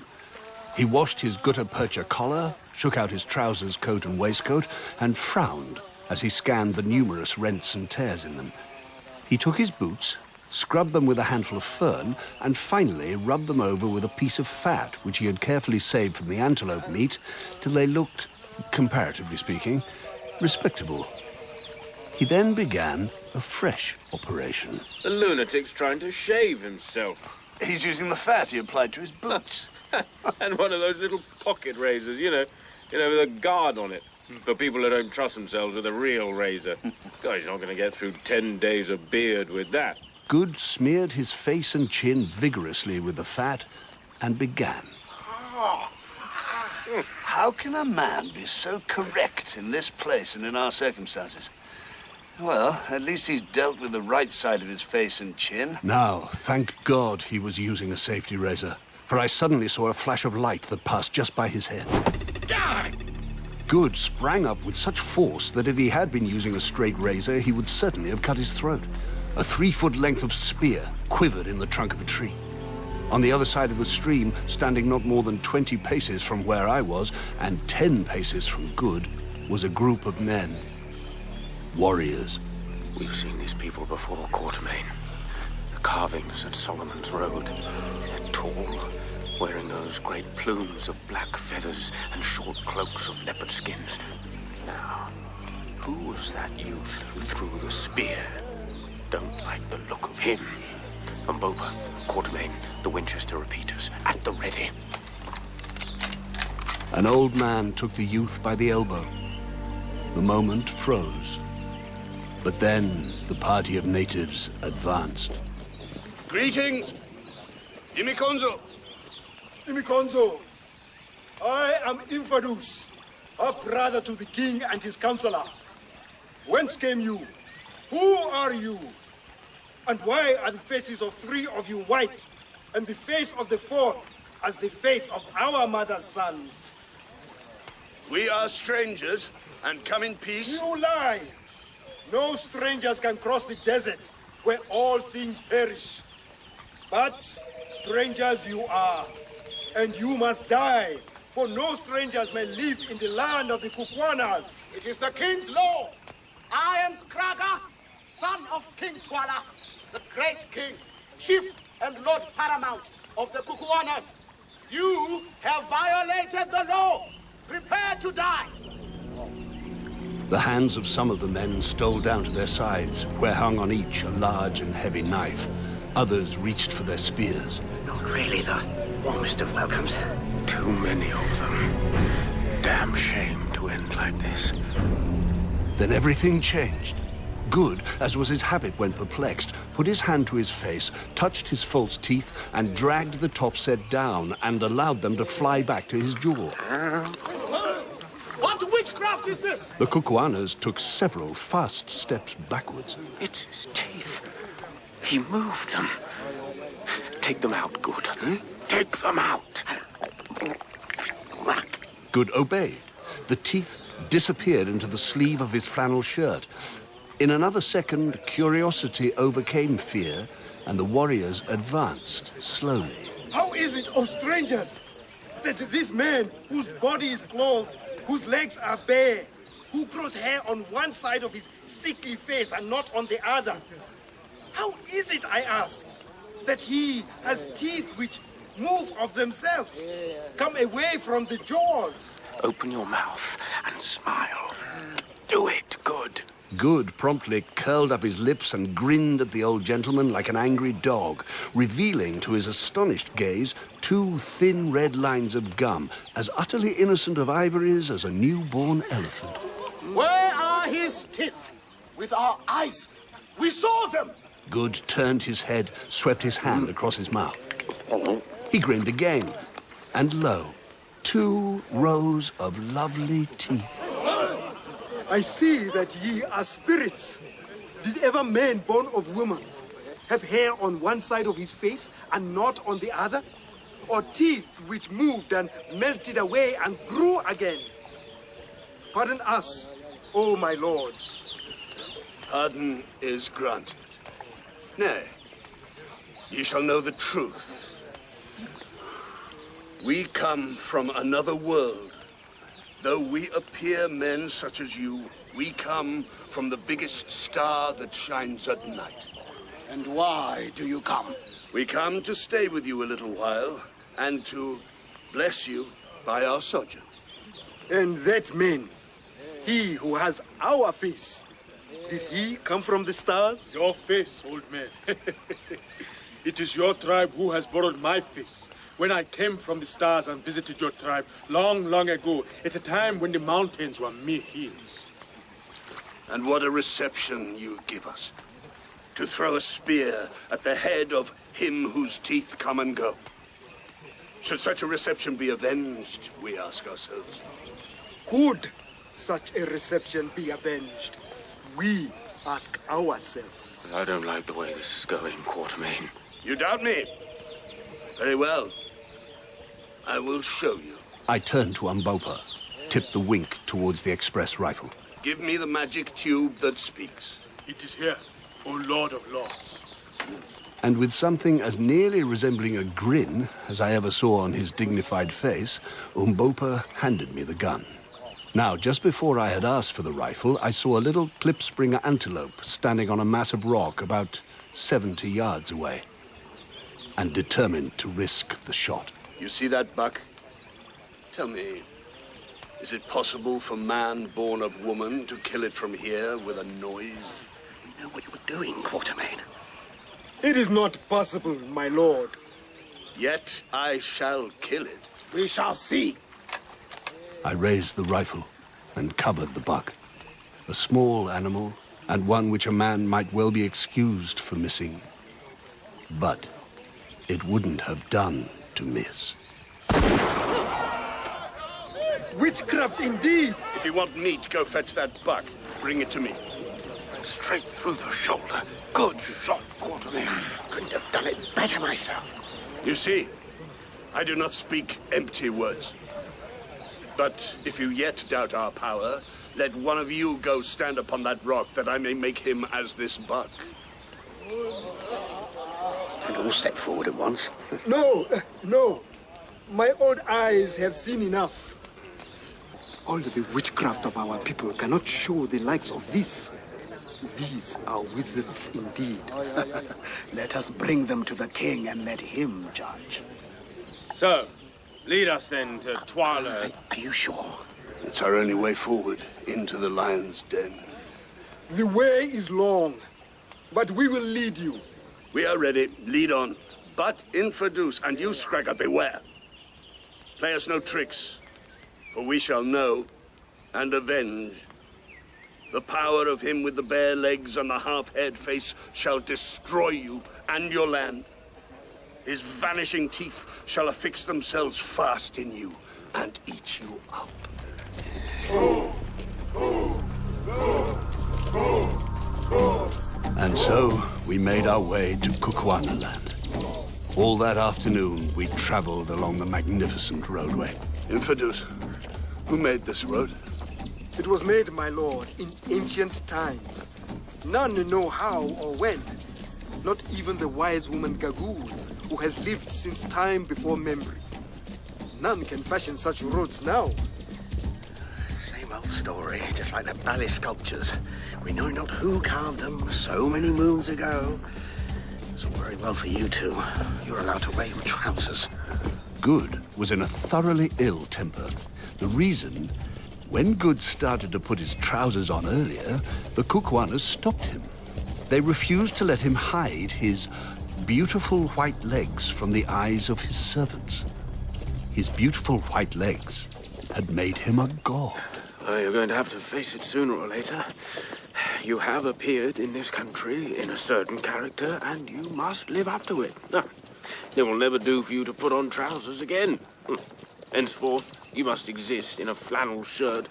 He washed his gutta percha collar, shook out his trousers, coat and waistcoat, and frowned as he scanned the numerous rents and tears in them. He took his boots, scrubbed them with a handful of fern, and finally rubbed them over with a piece of fat which he had carefully saved from the antelope meat till they looked, comparatively speaking, respectable. He then began a fresh operation. The lunatic's trying to shave himself. He's using the fat he applied to his boots. And one of those little pocket razors, you know, with a guard on it. For people who don't trust themselves with a real razor. God, he's not going to get through 10 days of beard with that. Good smeared his face and chin vigorously with the fat and began. How can a man be so correct in this place and in our circumstances? Well, at least he's dealt with the right side of his face and chin. Now, thank God he was using a safety razor, for I suddenly saw a flash of light that passed just by his head. Good sprang up with such force that if he had been using a straight razor, he would certainly have cut his throat. A 3-foot length of spear quivered in the trunk of a tree. On the other side of the stream, standing not more than 20 paces from where I was, and 10 paces from Good, was a group of men. Warriors. We've seen these people before, Quatermaine. The carvings at Solomon's Road. They're tall, wearing those great plumes of black feathers and short cloaks of leopard skins. Now, who was that youth who threw the spear? Don't like the look of him. Umbopa, Quatermaine, the Winchester repeaters, at the ready. An old man took the youth by the elbow. The moment froze. But then the party of natives advanced. Greetings! Imikonzo! Imikonzo, I am Infadoos, a brother to the king and his counselor. Whence came you? Who are you? And why are the faces of 3 of you white, and the face of the 4th as the face of our mother's sons? We are strangers and come in peace. You lie! No strangers can cross the desert where all things perish. But strangers you are, and you must die, for no strangers may live in the land of the Kukwanas. It is the king's law. I am Scragga, son of King Twala, the great king, chief and lord paramount of the Kukwanas. You have violated the law. Prepare to die. The hands of some of the men stole down to their sides, where hung on each a large and heavy knife. Others reached for their spears. Not really the warmest of welcomes. Too many of them. Damn shame to end like this. Then everything changed. Good, as was his habit when perplexed, put his hand to his face, touched his false teeth, and dragged the top set down and allowed them to fly back to his jaw. What witchcraft is this? The Kukwanas took several fast steps backwards. It's his teeth. He moved them. Take them out, Good. Take them out. Good obeyed. The teeth disappeared into the sleeve of his flannel shirt. In another second, curiosity overcame fear, and the warriors advanced slowly. How is it, O strangers, that this man whose body is clothed, whose legs are bare, who grows hair on one side of his sickly face and not on the other, how is it, I ask, that he has teeth which move of themselves, come away from the jaws? Open your mouth and smile. Do it, Good. Good promptly curled up his lips and grinned at the old gentleman like an angry dog, revealing to his astonished gaze 2 thin red lines of gum, as utterly innocent of ivories as a newborn elephant. Where are his teeth? With our eyes, we saw them. Good turned his head, swept his hand across his mouth. He grinned again, and lo, 2 rows of lovely teeth. I see that ye are spirits. Did ever man born of woman have hair on one side of his face and not on the other? Or teeth which moved and melted away and grew again? Pardon us, O my lords. Pardon is granted. Nay, ye shall know the truth. We come from another world. Though we appear men such as you, we come from the biggest star that shines at night. And why do you come? We come to stay with you a little while, and to bless you by our sojourn. And that man, he who has our face, did he come from the stars? Your face, old man. It is your tribe who has borrowed my face. When I came from the stars and visited your tribe long, long ago, at a time when the mountains were mere hills. And what a reception you give us. To throw a spear at the head of him whose teeth come and go. Should such a reception be avenged, we ask ourselves? Could such a reception be avenged? We ask ourselves. I don't like the way this is going, Quatermaine. You doubt me? Very well. I will show you. I turned to Umbopa, tipped the wink towards the express rifle. Give me the magic tube that speaks. It is here, O Lord of Lords. And with something as nearly resembling a grin as I ever saw on his dignified face, Umbopa handed me the gun. Now, just before I had asked for the rifle, I saw a little clip-springer antelope standing on a mass of rock about 70 yards away, and determined to risk the shot. You see that buck? Tell me, is it possible for man born of woman to kill it from here with a noise? You know what you were doing, Quatermaine. It is not possible, my lord. Yet I shall kill it. We shall see. I raised the rifle and covered the buck. A small animal, and one which a man might well be excused for missing. But it wouldn't have done to miss. Witchcraft indeed! If you want meat, go fetch that buck. Bring it to me. Straight through the shoulder. Good shot, Quatermaine. Couldn't have done it better myself. You see, I do not speak empty words. But if you yet doubt our power, let one of you go stand upon that rock, that I may make him as this buck. And all step forward at once. No, no. My old eyes have seen enough. All the witchcraft of our people cannot show the likes of this. These are wizards indeed. Let us bring them to the king and let him judge. So, lead us then to Twala. Are you sure? It's our only way forward, into the lion's den. The way is long, but we will lead you. We are ready. Lead on. But Infadoos, and you, Scragga, beware. Play us no tricks, for we shall know and avenge. The power of him with the bare legs and the half-haired face shall destroy you and your land. His vanishing teeth shall affix themselves fast in you and eat you up. And so we made our way to Kukwana land. All that afternoon we traveled along the magnificent roadway. Infadoos, who made this road? It was made, my lord, in ancient times. None know how or when. Not even the wise woman Gagool, who has lived since time before memory. None can fashion such roads now. Same old story, just like the ballet sculptures. We know not who carved them so many moons ago. It's all very well for you two. You're allowed to wear your trousers. Good was in a thoroughly ill temper. The reason, when Good started to put his trousers on earlier, the Kukwanas stopped him. They refused to let him hide his beautiful white legs from the eyes of his servants. His beautiful white legs had made him a god. Well, you're going to have to face it sooner or later. You have appeared in this country in a certain character, and you must live up to it. It will never do for you to put on trousers again. Henceforth, you must exist in a flannel shirt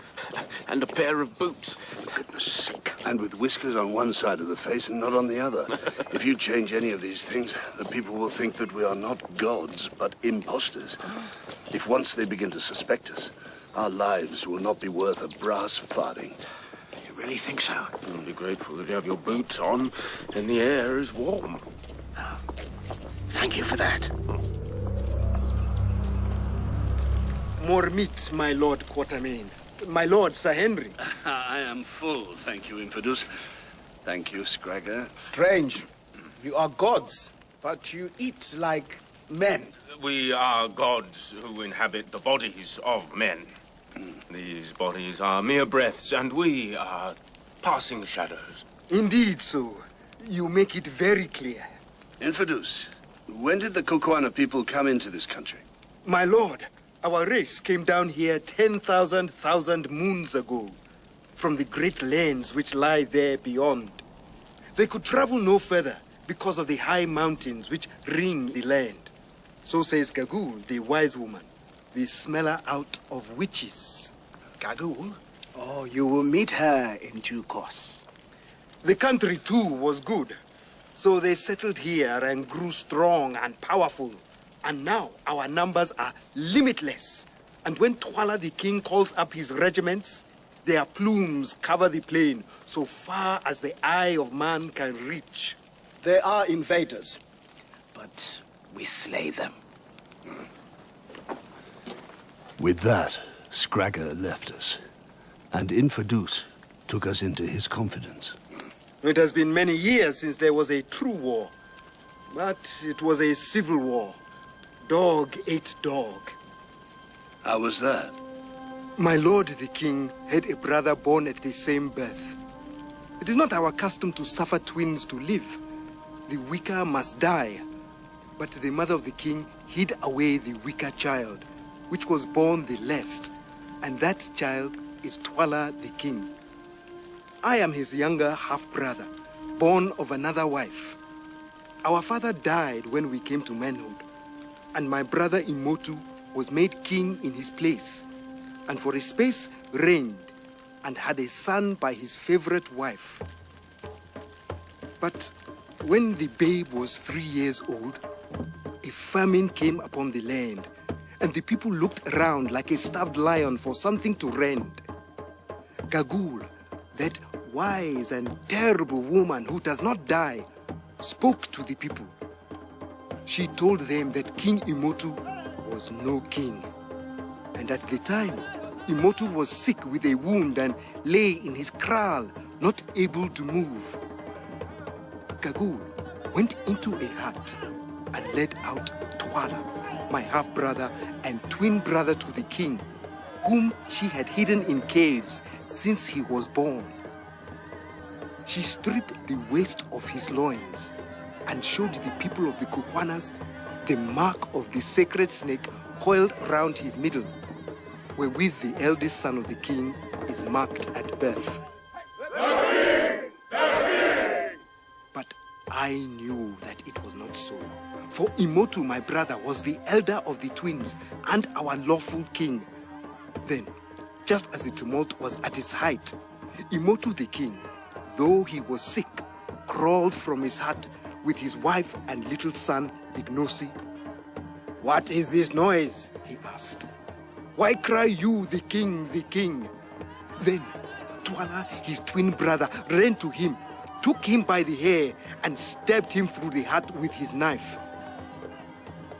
and a pair of boots. For goodness sake. And with whiskers on one side of the face and not on the other. If you change any of these things, the people will think that we are not gods, but imposters. If once they begin to suspect us, our lives will not be worth a brass farthing. You really think so? You'll be grateful that you have your boots on and the air is warm. Thank you for that. More meat, my lord Quatermaine. My lord Sir Henry. I am full, thank you, Infadoos. Thank you, Scragga. Strange. You are gods, but you eat like men. We are gods who inhabit the bodies of men. These bodies are mere breaths, and we are passing shadows. Indeed so. You make it very clear. Infadoos, when did the Kukuana people come into this country? My lord, our race came down here 10,000 moons ago, from the great lands which lie there beyond. They could travel no further because of the high mountains which ring the land. So says Gagool, the wise woman, the smeller out of witches. Gagool? Oh, you will meet her in due course. The country too was good. So they settled here and grew strong and powerful. And now our numbers are limitless. And when Twala the king calls up his regiments, their plumes cover the plain so far as the eye of man can reach. They are invaders, but we slay them. With that, Scragga left us, and Infadoos took us into his confidence. It has been many years since there was a true war, but it was a civil war. Dog ate dog. How was that? My lord the king had a brother born at the same birth. It is not our custom to suffer twins to live. The weaker must die. But the mother of the king hid away the weaker child, which was born the last, and that child is Twala the king. I am his younger half-brother, born of another wife. Our father died when we came to manhood, and my brother Imotu was made king in his place, and for a space reigned, and had a son by his favorite wife. But when the babe was 3 years old, a famine came upon the land, and the people looked around like a starved lion for something to rend. Gagool, that wise and terrible woman who does not die, spoke to the people. She told them that King Imotu was no king. And at the time, Imotu was sick with a wound and lay in his kraal, not able to move. Gagool went into a hut and led out Twala, my half-brother and twin brother to the king, whom she had hidden in caves since he was born. She stripped the waist of his loins and showed the people of the Kukuanas the mark of the sacred snake coiled round his middle, wherewith the eldest son of the king is marked at birth. But I knew that it was not so, for Imotu, my brother, was the elder of the twins and our lawful king. Then, just as the tumult was at its height, Imotu the king, though he was sick, crawled from his hut with his wife and little son, Ignosi. "What is this noise?" he asked. "Why cry you, the king, the king?" Then Twala, his twin brother, ran to him, took him by the hair, and stabbed him through the heart with his knife.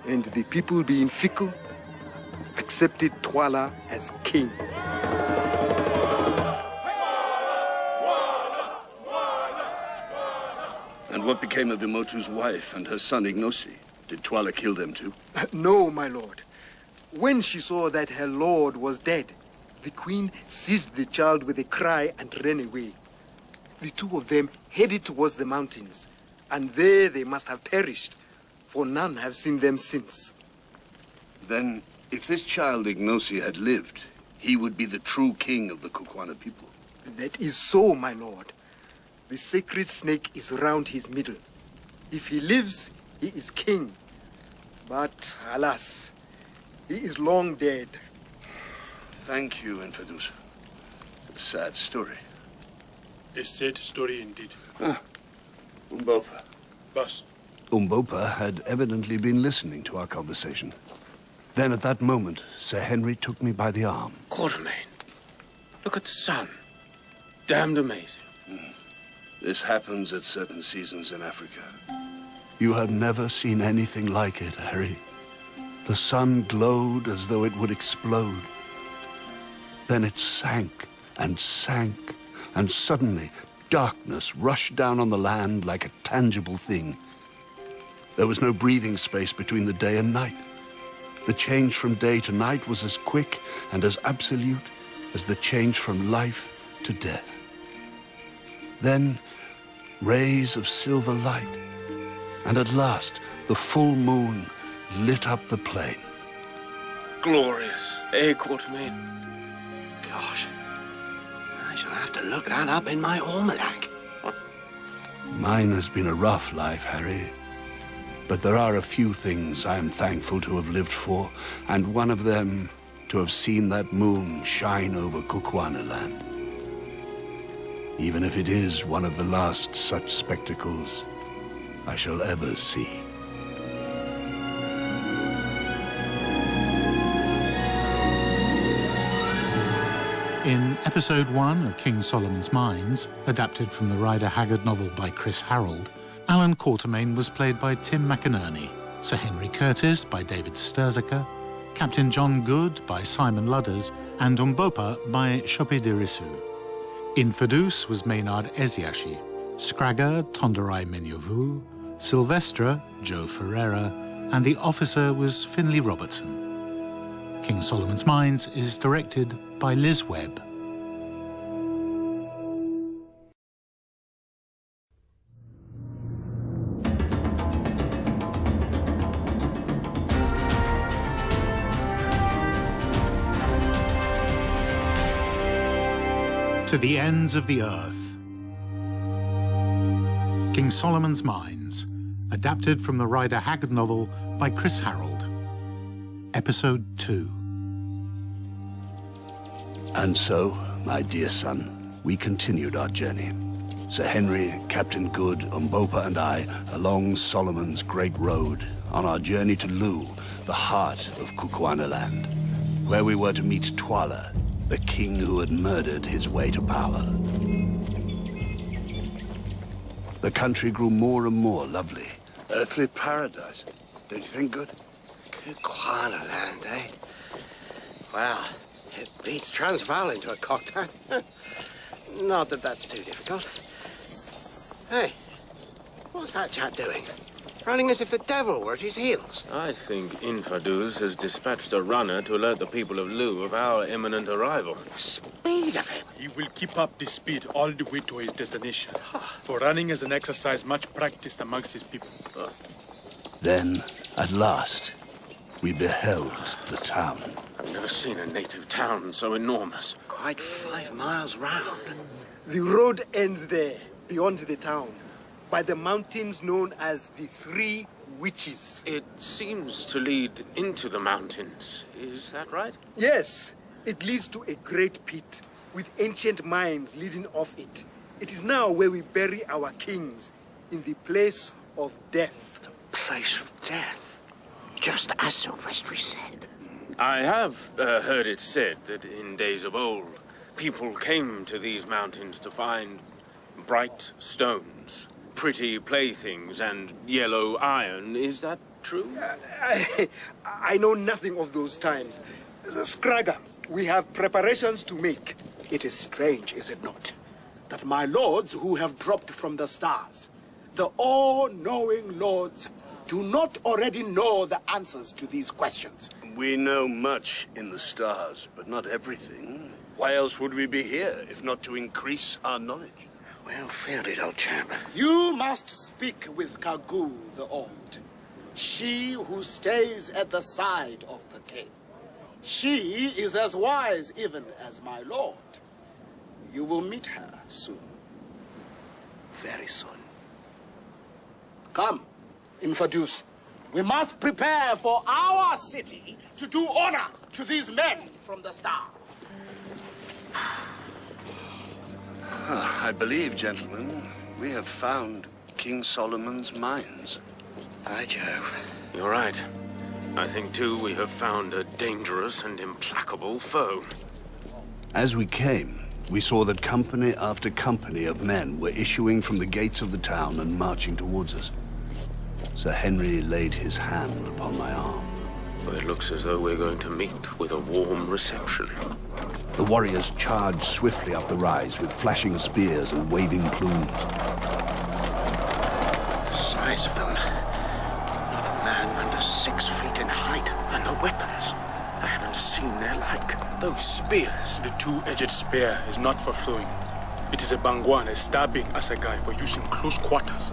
And the people, being fickle, accepted Twala as king. And what became of Imotu's wife and her son Ignosi? Did Twala kill them too? No, my lord. When she saw that her lord was dead, the queen seized the child with a cry and ran away. The two of them headed towards the mountains, and there they must have perished, for none have seen them since. Then, if this child Ignosi had lived, he would be the true king of the Kukuana people. That is so, my lord. The sacred snake is round his middle. If he lives, he is king. But, alas, he is long dead. Thank you, Infadoos. A sad story. A sad story indeed. Umbopa. Boss. Umbopa had evidently been listening to our conversation. Then at that moment, Sir Henry took me by the arm. Quatermaine, look at the sun. Damned amazing. This happens at certain seasons in Africa. You have never seen anything like it, Harry. The sun glowed as though it would explode. Then it sank, and suddenly, darkness rushed down on the land like a tangible thing. There was no breathing space between the day and night. The change from day to night was as quick and as absolute as the change from life to death. Then, rays of silver light, and at last the full moon lit up the plain. Glorious, eh, Quatermaine? Gosh, I shall have to look that up in my almanac. Mine has been a rough life, Harry. But there are a few things I am thankful to have lived for, and one of them to have seen that moon shine over Kukuanaland. Even if it is one of the last such spectacles I shall ever see. In Episode 1 of King Solomon's Mines, adapted from the Rider Haggard novel by Chris Harrald, Allan Quatermaine was played by Tim McInnerny, Sir Henry Curtis by David Sturzaker, Captain John Good by Simon Ludders, and Umbopa by Sope Dirisu. Infadoos was Maynard Eziashi, Scragga Tonderai Munyevu, Silvestre Joe Ferrara, and the officer was Finlay Robertson. King Solomon's Mines is directed by Liz Webb. To the ends of the earth. King Solomon's Mines, adapted from the Rider Haggard novel by Chris Harrald. Episode 2. And so, my dear son, we continued our journey. Sir Henry, Captain Good, Umbopa and I, along Solomon's great road, on our journey to Lu, the heart of Kukuanaland, where we were to meet Twala, the king who had murdered his way to power. The country grew more and more lovely. Earthly paradise. Don't you think, Good? Kukuanaland, eh? Well, it beats Transvaal into a cocktail. Not that that's too difficult. Hey, what's that chap doing? Running as if the devil were at his heels. I think Infadoos has dispatched a runner to alert the people of Lu of our imminent arrival. The speed of him. He will keep up this speed all the way to his destination. For running is an exercise much practiced amongst his people. Then, at last, we beheld the town. I've never seen a native town so enormous. Quite 5 miles round. The road ends there, beyond the town, by the mountains known as the Three Witches. It seems to lead into the mountains. Is that right? Yes, it leads to a great pit with ancient mines leading off it. It is now where we bury our kings, in the place of death. The place of death? Just as Silvestre said. I have heard it said that in days of old, people came to these mountains to find bright stones, pretty playthings, and yellow iron. Is that true? I know nothing of those times. Scragga, we have preparations to make. It is strange, is it not, that my lords who have dropped from the stars, the all-knowing lords, do not already know the answers to these questions. We know much in the stars, but not everything. Why else would we be here, if not to increase our knowledge? Well fielded, old chap. You must speak with Gagool the Old, she who stays at the side of the king. She is as wise even as my lord. You will meet her soon. Very soon. Come, Infadoos. We must prepare for our city to do honor to these men from the stars. I believe, gentlemen, we have found King Solomon's mines. By Jove. You're right. I think, too, we have found a dangerous and implacable foe. As we came, we saw that company after company of men were issuing from the gates of the town and marching towards us. Sir Henry laid his hand upon my arm. Well, it looks as though we're going to meet with a warm reception. The warriors charged swiftly up the rise with flashing spears and waving plumes. The size of them. Not a man under 6 feet in height. And the weapons. I haven't seen their like. Those spears. The two-edged spear is not for throwing. It is a bangwan, a stabbing assegai for use in close quarters.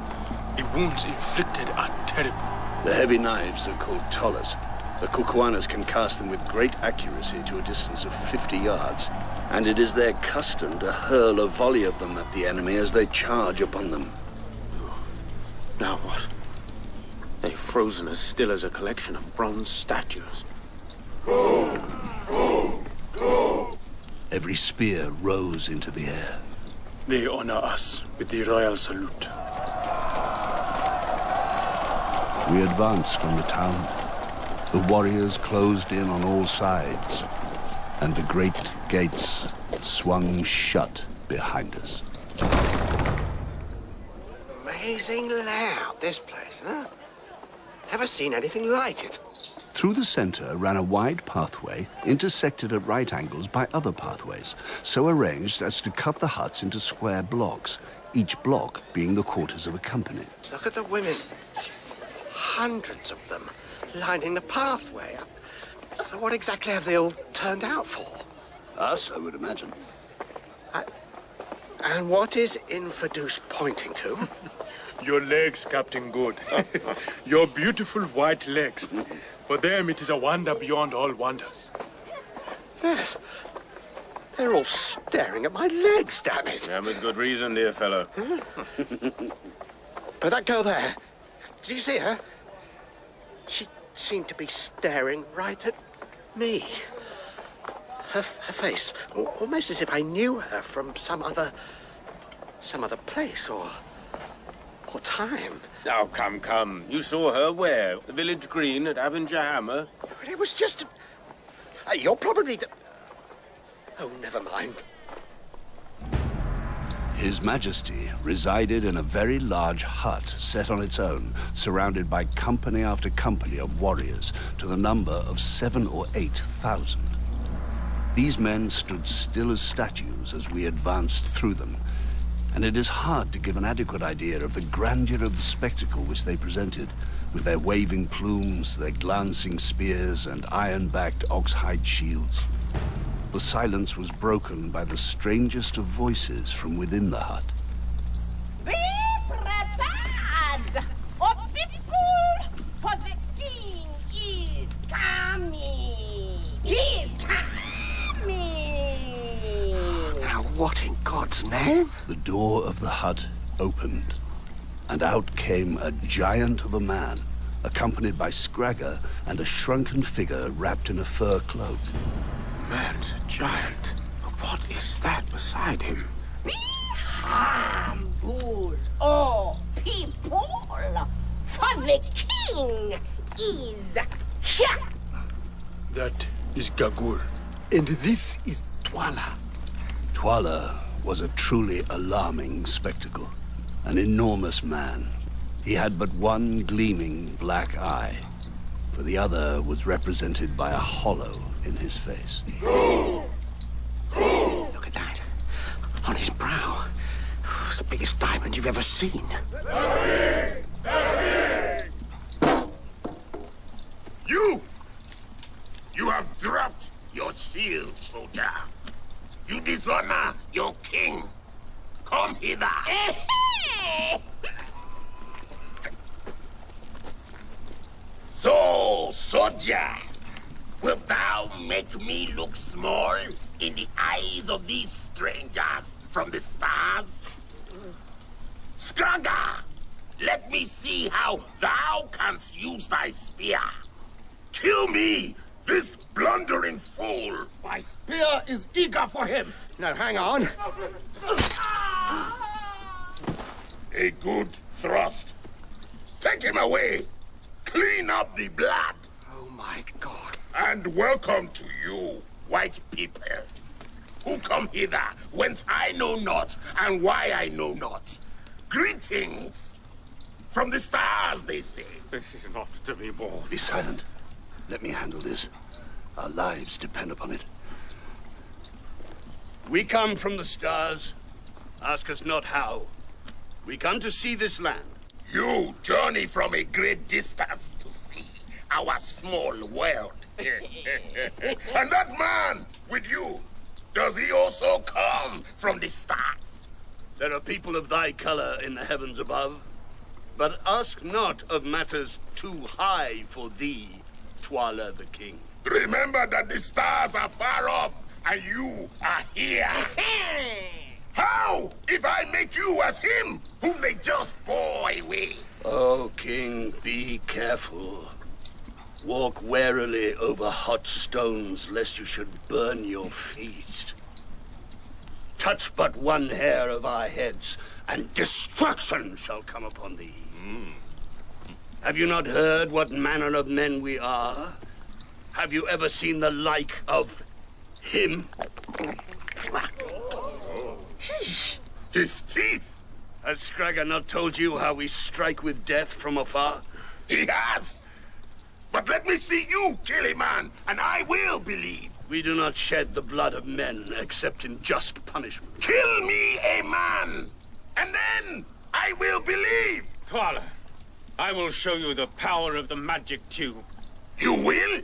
The wounds inflicted are terrible. The heavy knives are called tollers. The Kukuanas can cast them with great accuracy to a distance of 50 yards, and it is their custom to hurl a volley of them at the enemy as they charge upon them. Now what? They've frozen as still as a collection of bronze statues. Every spear rose into the air. They honor us with the royal salute. We advanced on the town. The warriors closed in on all sides, and the great gates swung shut behind us. Amazing layout, this place, huh? Never seen anything like it. Through the center ran a wide pathway, intersected at right angles by other pathways, so arranged as to cut the huts into square blocks, each block being the quarters of a company. Look at the women. Hundreds of them lining the pathway. So what exactly have they all turned out for? Us, I would imagine. And what is Infadoos pointing to? Your legs, Captain Good. Your beautiful white legs. For them, it is a wonder beyond all wonders. Yes. They're all staring at my legs, damn it. Yeah, with good reason, dear fellow. But that girl there, did you see her? She seemed to be staring right at me. Her face, almost as if I knew her from some other place or time. Now, come. You saw her where? The village green at Abenjahammer? But it was just... You're probably the... Oh, never mind. His Majesty resided in a very large hut set on its own, surrounded by company after company of warriors, to the number of 7,000 or 8,000. These men stood still as statues as we advanced through them, and it is hard to give an adequate idea of the grandeur of the spectacle which they presented, with their waving plumes, their glancing spears, and iron-backed ox-hide shields. The silence was broken by the strangest of voices from within the hut. Be prepared, O people, for the king is coming. He is coming. Now, what in God's name? The door of the hut opened, and out came a giant of a man, accompanied by Scragga and a shrunken figure wrapped in a fur cloak. Man's a giant. But what is that beside him? Be humble, O people, for the king is here. That is Gagool. And this is Twala. Twala was a truly alarming spectacle. An enormous man. He had but one gleaming black eye, for the other was represented by a hollow in his face. Look at that. On his brow. It's the biggest diamond you've ever seen. You have dropped your shield, soldier. You dishonor your king. Come hither. So, soldier, wilt thou make me look small in the eyes of these strangers from the stars? Scragga, let me see how thou canst use thy spear. Kill me, this blundering fool. My spear is eager for him. No, hang on. A good thrust. Take him away. Clean up the blood. Oh, my God. And welcome to you, white people, who come hither whence I know not and why I know not. Greetings from the stars, they say. This is not to be borne. Be silent. Let me handle this. Our lives depend upon it. We come from the stars. Ask us not how. We come to see this land. You journey from a great distance to see our small world. And that man with you, does he also come from the stars? There are people of thy color in the heavens above. But ask not of matters too high for thee, Twala the king. Remember that the stars are far off, and you are here. How if I make you as him, whom they just bore away? Oh, king, be careful. Walk warily over hot stones, lest you should burn your feet. Touch but one hair of our heads, and destruction shall come upon thee. Have you not heard what manner of men we are? Have you ever seen the like of him? His teeth! Has Scragga not told you how we strike with death from afar? He has! But let me see you kill a man, and I will believe. We do not shed the blood of men except in just punishment. Kill me a man, and then I will believe. Twala, I will show you the power of the magic tube. You will?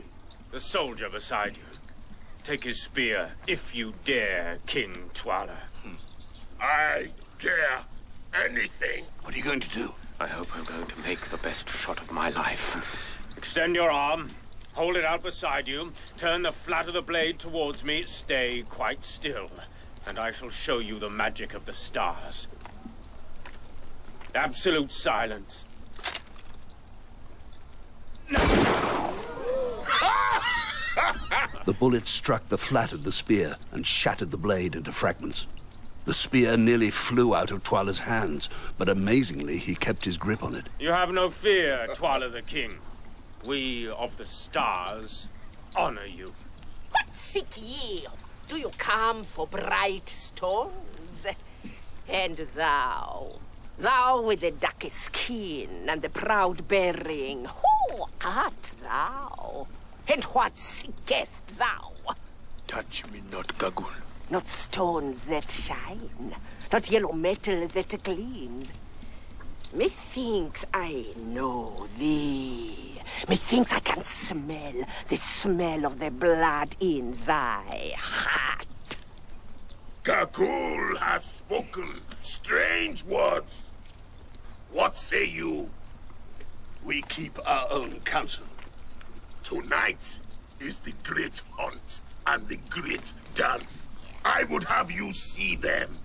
The soldier beside you. Take his spear, if you dare, King Twala. I dare anything. What are you going to do? I hope I'm going to make the best shot of my life. Extend your arm, hold it out beside you, turn the flat of the blade towards me, stay quite still, and I shall show you the magic of the stars. Absolute silence. The bullet struck the flat of the spear and shattered the blade into fragments. The spear nearly flew out of Twala's hands, but amazingly he kept his grip on it. You have no fear, Twala the King. We of the stars honor you. What seek ye? Do you come for bright stones? And thou with the dark skin and the proud bearing, who art thou? And what seekest thou? Touch me not, Gagool. Not stones that shine, not yellow metal that gleams. Methinks I know thee. Methinks I can smell the smell of the blood in thy heart. Gagool has spoken strange words. What say you? We keep our own counsel. Tonight is the great hunt and the great dance. I would have you see them.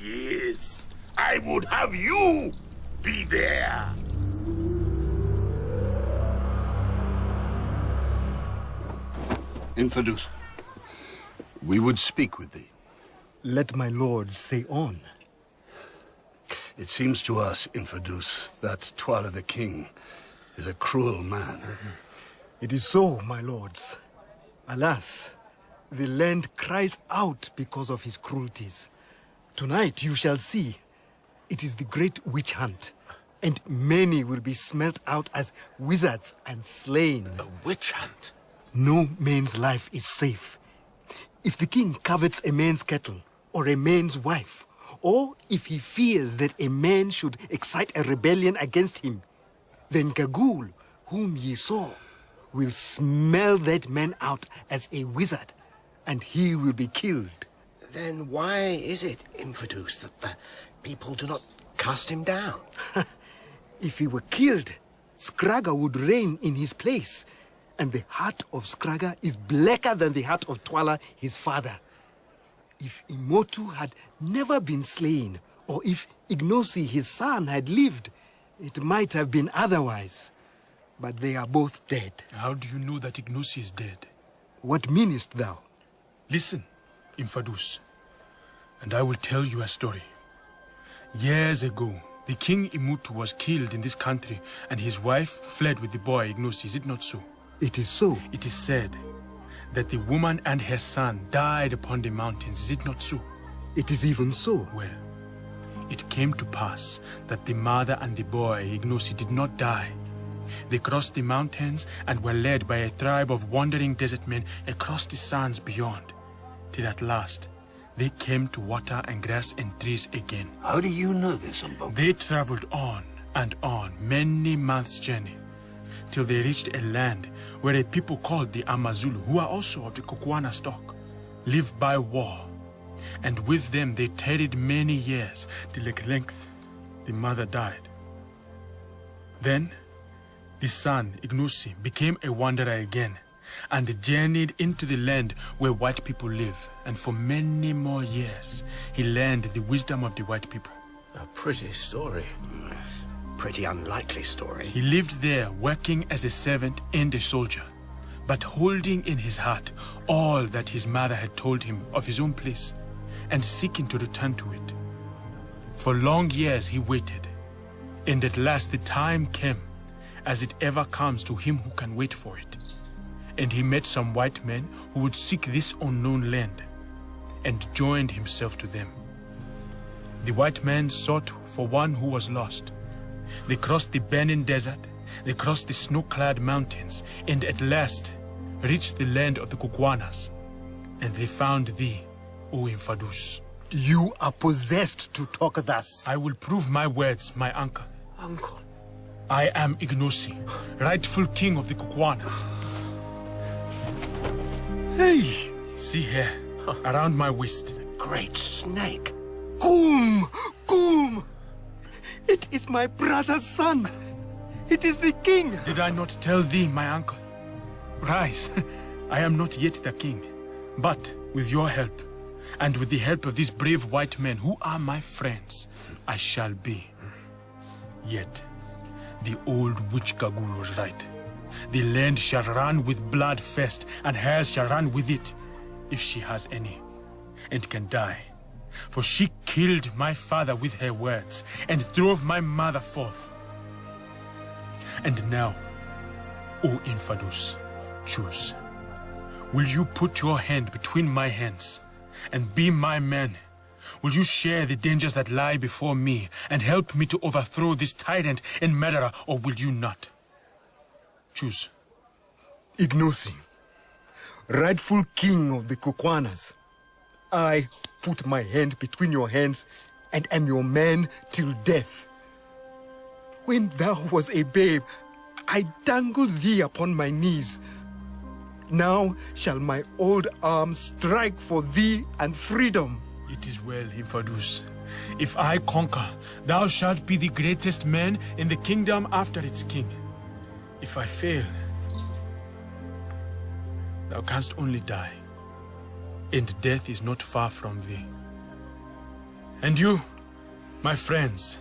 Yes, I would have you be there. Infadoos, we would speak with thee. Let my lords say on. It seems to us, Infadoos, that Twala the king is a cruel man. It is so, my lords. Alas, the land cries out because of his cruelties. Tonight you shall see. It is the great witch hunt, and many will be smelt out as wizards and slain. A witch hunt? No man's life is safe. If the king covets a man's cattle, or a man's wife, or if he fears that a man should excite a rebellion against him, then Gagool, whom ye saw, will smell that man out as a wizard, and he will be killed. Then why is it, Infadoos, that the people do not cast him down? If he were killed, Scragga would reign in his place, and the heart of Scragga is blacker than the heart of Twala, his father. If Imotu had never been slain, or if Ignosi, his son, had lived, it might have been otherwise. But they are both dead. How do you know that Ignosi is dead? What meanest thou? Listen, Infadoos, and I will tell you a story. Years ago, the king Imotu was killed in this country, and his wife fled with the boy Ignosi. Is it not so? It is so. It is said that the woman and her son died upon the mountains. Is it not so? It is even so. Well, it came to pass that the mother and the boy Ignosi did not die, They crossed the mountains and were led by a tribe of wandering desert men across the sands beyond, till at last they came to water and grass and trees again. How do you know this, Umbopa? They traveled on and on, many months' journey, till they reached a land where a people called the Amazulu, who are also of the Kukuana stock, lived by war. And with them they tarried many years, till at length the mother died. Then the son, Ignusi, became a wanderer again, and journeyed into the land where white people live, and for many more years he learned the wisdom of the white people. A pretty story. Pretty unlikely story. He lived there, working as a servant and a soldier, but holding in his heart all that his mother had told him of his own place, and seeking to return to it. For long years he waited, and at last the time came, as it ever comes to him who can wait for it. And he met some white men who would seek this unknown land, and joined himself to them. The white men sought for one who was lost. They crossed the burning desert, they crossed the snow-clad mountains, and at last reached the land of the Kukuanas. And they found thee, O Infadoos. You are possessed to talk thus. I will prove my words, my uncle. Uncle? I am Ignusi, rightful king of the Kukuanas. Hey! See here, around my waist. Great snake. Goom! Goom! It is my brother's son. It is the king. Did I not tell thee, my uncle? Rise. I am not yet the king, but with your help, and with the help of these brave white men who are my friends, I shall be. Yet, the old witch Gagool was right. The land shall run with blood first, and hers shall run with it, if she has any, and can die. For she killed my father with her words, and drove my mother forth. And now, O Infadoos, choose. Will you put your hand between my hands, and be my man? Will you share the dangers that lie before me, and help me to overthrow this tyrant and murderer, or will you not? Choose. Ignusi, rightful king of the Kukuanas, I put my hand between your hands and am your man till death. When thou was a babe, I dangled thee upon my knees. Now shall my old arm strike for thee and freedom. It is well, Infadoos. If I conquer, thou shalt be the greatest man in the kingdom after its king. If I fail, thou canst only die, and death is not far from thee. And you, my friends,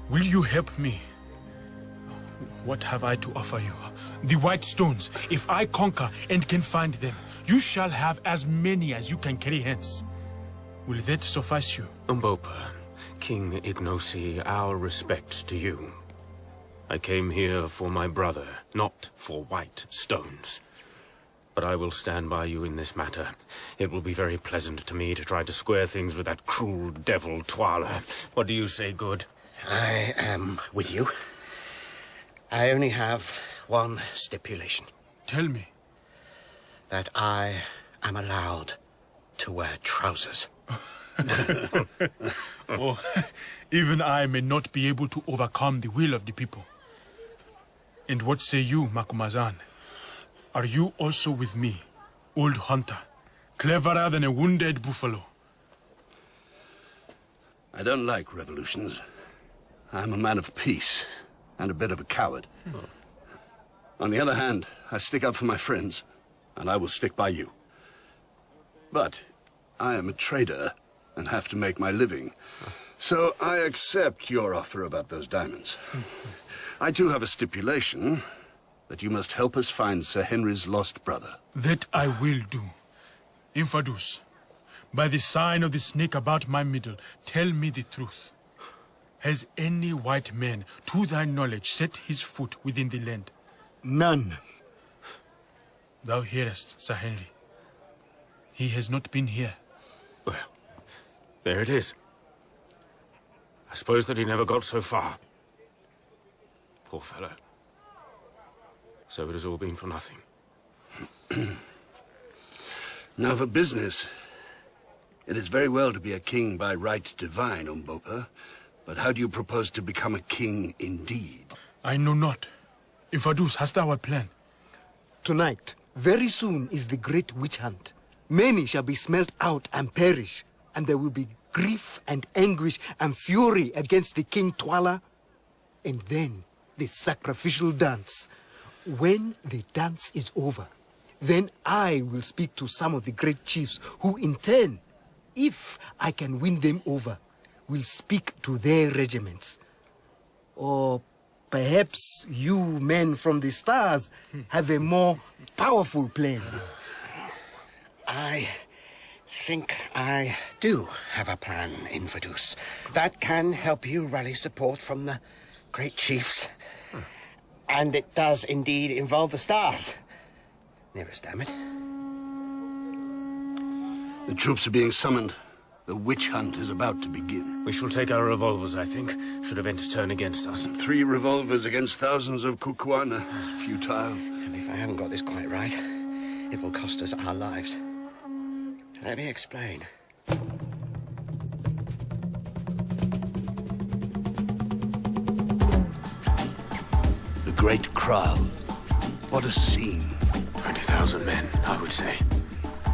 will you help me? What have I to offer you? The white stones. If I conquer and can find them, you shall have as many as you can carry hence. Will that suffice you? Umbopa, King Ignosi, our respects to you. I came here for my brother, not for white stones. But I will stand by you in this matter. It will be very pleasant to me to try to square things with that cruel devil Twala. What do you say, good? I am with you. I only have one stipulation. Tell me. That I am allowed to wear trousers. Oh, even I may not be able to overcome the will of the people. And what say you, Macumazan? Are you also with me, old hunter, cleverer than a wounded buffalo? I don't like revolutions. I'm a man of peace, and a bit of a coward. On the other hand, I stick up for my friends, and I will stick by you. But I am a trader, and have to make my living. So I accept your offer about those diamonds. I too have a stipulation that you must help us find Sir Henry's lost brother. That I will do. Infadoos, by the sign of the snake about my middle, tell me the truth. Has any white man, to thy knowledge, set his foot within the land? None. Thou hearest, Sir Henry. He has not been here. Well, there it is. I suppose that he never got so far. Poor fellow. So it has all been for nothing. Now for business. It is very well to be a king by right divine, Umbopa, but how do you propose to become a king indeed? I know not. Infadoos, hast thou a plan? Tonight, very soon, is the great witch hunt. Many shall be smelt out and perish, and there will be grief and anguish and fury against the King Twala. And then the sacrificial dance. When the dance is over, then I will speak to some of the great chiefs who in turn, if I can win them over, will speak to their regiments. Or perhaps you men from the stars have a more powerful plan. I think I do have a plan, Infadoos, that can help you rally support from the great chiefs. And it does indeed involve the stars. Nearest, damn it. The troops are being summoned. The witch hunt is about to begin. We shall take our revolvers, I think, should events turn against us. 3 revolvers against thousands of Kukuana. Futile. And if I haven't got this quite right, it will cost us our lives. Let me explain. The great crowd. What a scene. 20,000 men, I would say.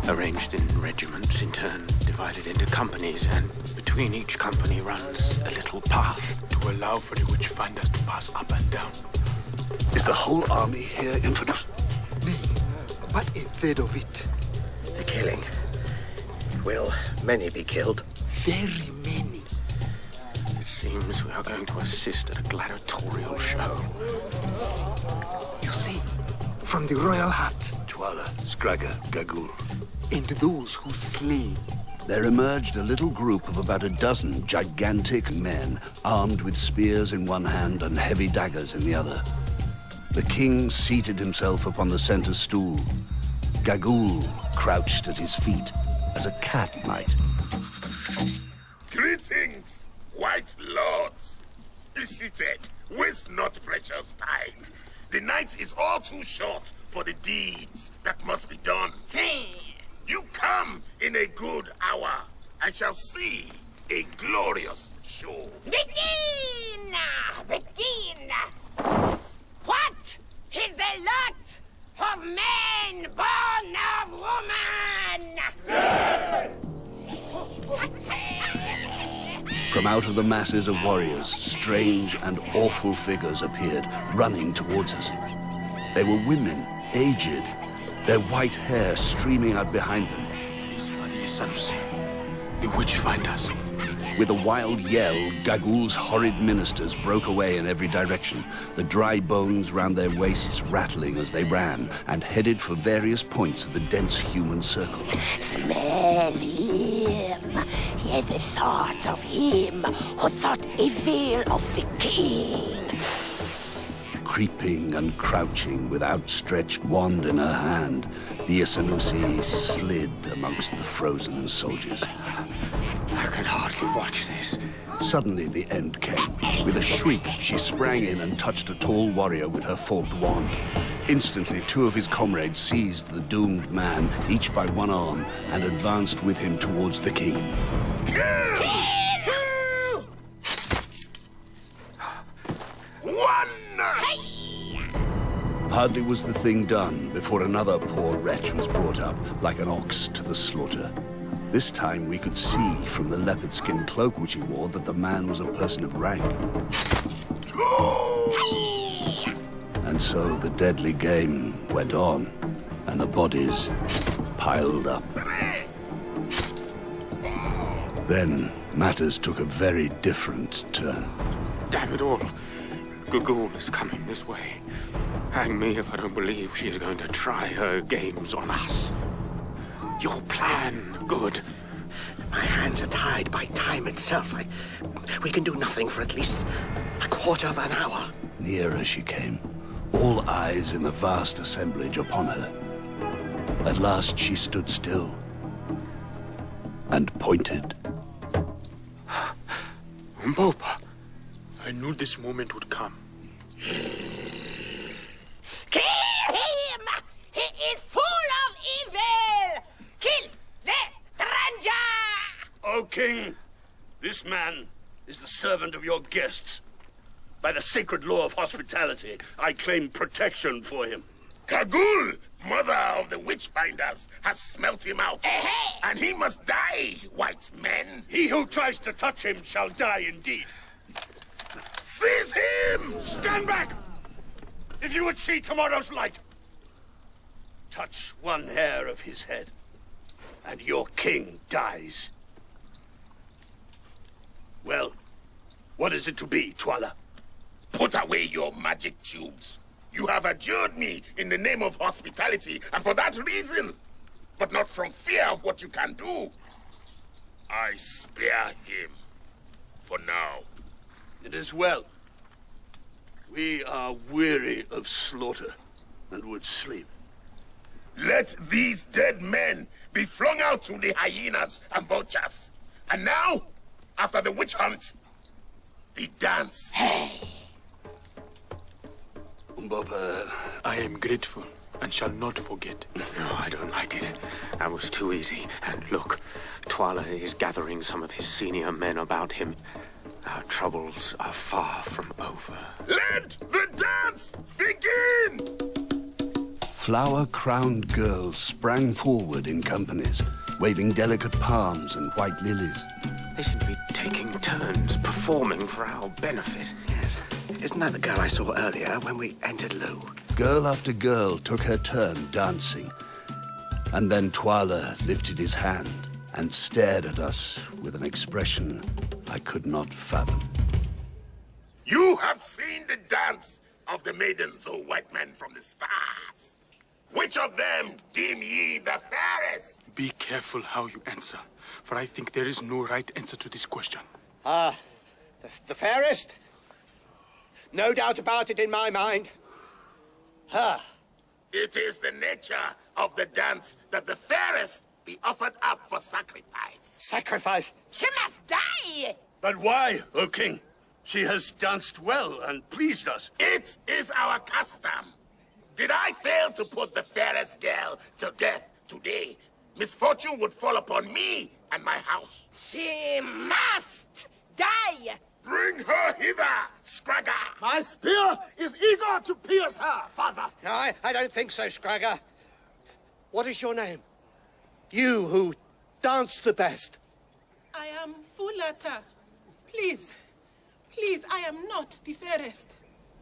Arranged in regiments, in turn divided into companies, and between each company runs a little path. To allow for the witchfinders to pass up and down. Is the whole army here, Infadoos? Nay, but a third of it. The killing. Will many be killed? Very many. It seems we are going to assist at a gladiatorial show. You see, from the royal hut, Twala, Scragga, Gagool. and those who slay. There emerged a little group of about a dozen gigantic men, armed with spears in one hand and heavy daggers in the other. The king seated himself upon the center stool. Gagool crouched at his feet, as a cat might. Greetings, white lords. Be seated. Waste not precious time. The night is all too short for the deeds that must be done. You come in a good hour and shall see a glorious show. Begin! Begin! What is the lot of men born of woman? From out of the masses of warriors, strange and awful figures appeared, running towards us. They were women, aged, their white hair streaming out behind them. These are the Eziashi, the witchfinders. With a wild yell, Gagool's horrid ministers broke away in every direction, the dry bones round their waists rattling as they ran, and headed for various points of the dense human circle. Smell him. Hear the thoughts of him who thought evil of the king. Creeping and crouching with outstretched wand in her hand, the Eziashi slid amongst the frozen soldiers. I can hardly watch this. Suddenly the end came. With a shriek, she sprang in and touched a tall warrior with her forked wand. Instantly, 2 of his comrades seized the doomed man, each by one arm, and advanced with him towards the king. One! Hardly was the thing done before another poor wretch was brought up, like an ox to the slaughter. This time we could see from the leopard skin cloak which he wore that the man was a person of rank. And so the deadly game went on, and the bodies piled up. Then matters took a very different turn. Damn it all. Gagool is coming this way. Hang me if I don't believe she is going to try her games on us. Your plan, good. My hands are tied by time itself. We can do nothing for at least a quarter of an hour. Nearer she came, all eyes in the vast assemblage upon her. At last she stood still and pointed. Umbopa, I knew this moment would come. King! king, this man is the servant of your guests. By the sacred law of hospitality, I claim protection for him. Gagool, mother of the witch-finders, has smelt him out. And he must die, white men. He who tries to touch him shall die indeed. Seize him! Stand back! If you would see tomorrow's light, touch one hair of his head, and your king dies. Well, what is it to be, Twala? Put away your magic tubes. You have adjured me in the name of hospitality, and for that reason, but not from fear of what you can do. I spare him, for now. It is well. We are weary of slaughter, and would sleep. Let these dead men be flung out to the hyenas and vultures. And now, after the witch hunt, the dance. Umbopa, I am grateful and shall not forget. No, I don't like it. That was too easy. And look, Twala is gathering some of his senior men about him. Our troubles are far from over. Let the dance begin! Flower-crowned girls sprang forward in companies, waving delicate palms and white lilies. They seem to be taking turns performing for our benefit. Yes. Isn't that the girl I saw earlier when we entered Lou? Girl after girl took her turn dancing. And then Twala lifted his hand and stared at us with an expression I could not fathom. You have seen the dance of the maidens, O white men from the stars. Which of them deem ye the fairest? Be careful how you answer, for I think there is no right answer to this question. The fairest? No doubt about it in my mind. Her. It is the nature of the dance that the fairest be offered up for sacrifice. Sacrifice? She must die! But why, O king? She has danced well and pleased us. It is our custom. Did I fail to put the fairest girl to death today, misfortune would fall upon me and my house. She must die! Bring her hither, Scragga! My spear is eager to pierce her, father. I don't think so, Scragga. What is your name? You who dance the best. I am Fulata. Please, please, I am not the fairest.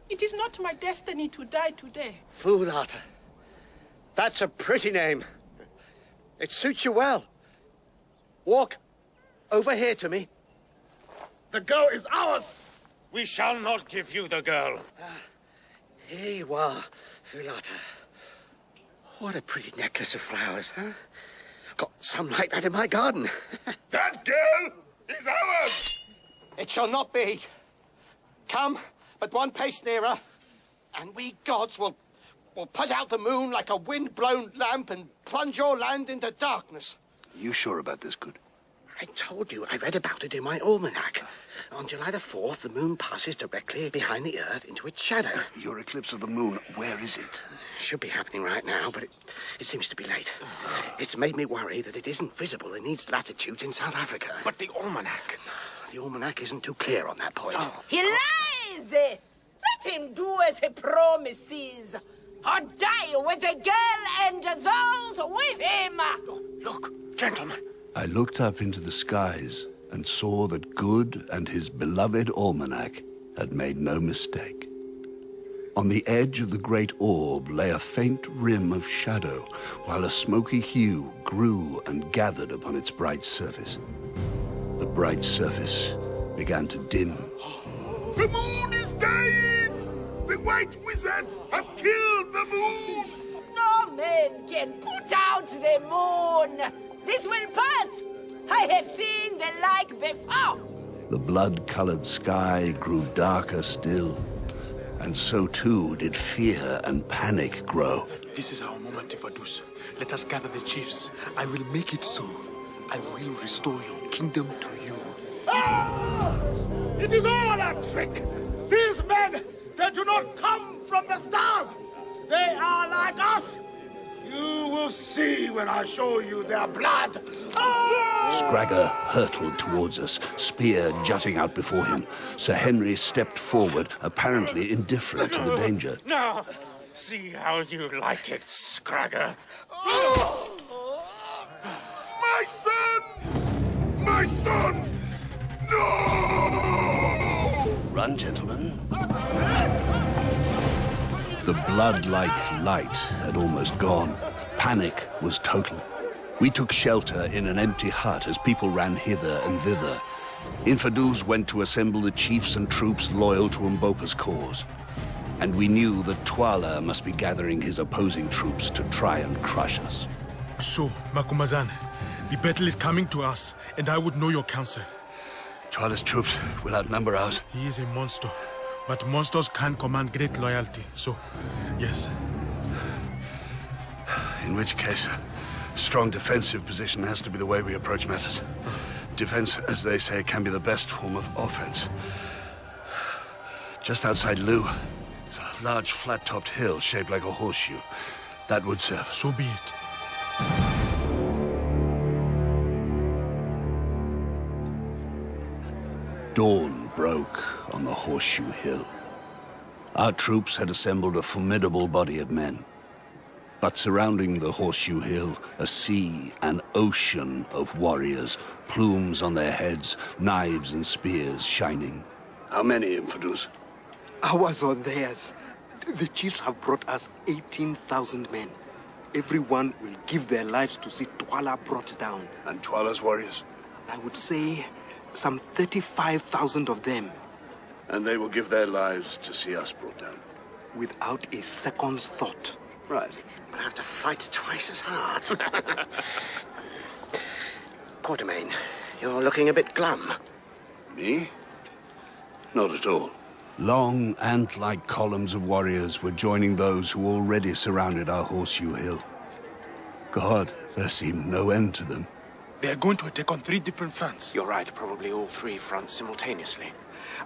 It is not my destiny to die today. Fulata. That's a pretty name. It suits you well. Walk over here to me. The girl is ours. We shall not give you the girl. Here you are, Fulata. What a pretty necklace of flowers, huh? Got some like that in my garden. That girl is ours! It shall not be. Come but one pace nearer, and we gods will put out the moon like a wind-blown lamp and plunge your land into darkness. You sure about this, Good? I told you, I read about it in my almanac. On July the 4th, the moon passes directly behind the Earth into its shadow. Your eclipse of the moon, where is it? Should be happening right now, but it seems to be late. It's made me worry that it isn't visible in these latitudes in South Africa. But the almanac... The almanac isn't too clear on that point. Oh. He lies! Let him do as he promises, or die with the girl and those with him! Look, gentlemen. I looked up into the skies and saw that Good and his beloved almanac had made no mistake. On the edge of the great orb lay a faint rim of shadow, while a smoky hue grew and gathered upon its bright surface. The bright surface began to dim. The moon is dying! The white wizards have killed the moon! No man can put out the moon! This will pass! I have seen the like before! The blood-colored sky grew darker still, and so too did fear and panic grow. This is our moment, Infadoos. Let us gather the chiefs. I will make it so. I will restore your kingdom to you. Ah! It is all a trick! These men, they do not come from the stars! They are like us! You will see when I show you their blood. Scragga hurtled towards us, spear jutting out before him. Sir Henry stepped forward, apparently indifferent to the danger. Now, see how you like it, Scragga. My son! My son! No! Run, gentlemen. The blood-like light had almost gone. Panic was total. We took shelter in an empty hut as people ran hither and thither. Infadoos went to assemble the chiefs and troops loyal to Umbopa's cause. And we knew that Twala must be gathering his opposing troops to try and crush us. So, Macumazane, the battle is coming to us, and I would know your counsel. Twala's troops will outnumber ours. He is a monster, but monsters can command great loyalty, so, yes. In which case, a strong defensive position has to be the way we approach matters. Defense, as they say, can be the best form of offense. Just outside Lu, is a large flat-topped hill shaped like a horseshoe. That would serve. So be it. Dawn broke on the horseshoe hill. Our troops had assembled a formidable body of men. But surrounding the horseshoe hill, a sea, an ocean of warriors, plumes on their heads, knives and spears shining. How many, Infadoos? Ours or theirs. The chiefs have brought us 18,000 men. Everyone will give their lives to see Twala brought down. And Twala's warriors? I would say some 35,000 of them. And they will give their lives to see us brought down? Without a second's thought. Right. We'll have to fight twice as hard. Quatermaine, you're looking a bit glum. Me? Not at all. Long, ant-like columns of warriors were joining those who already surrounded our horseshoe hill. God, there seemed no end to them. They are going to attack on 3 different fronts. You're right, probably all 3 fronts simultaneously.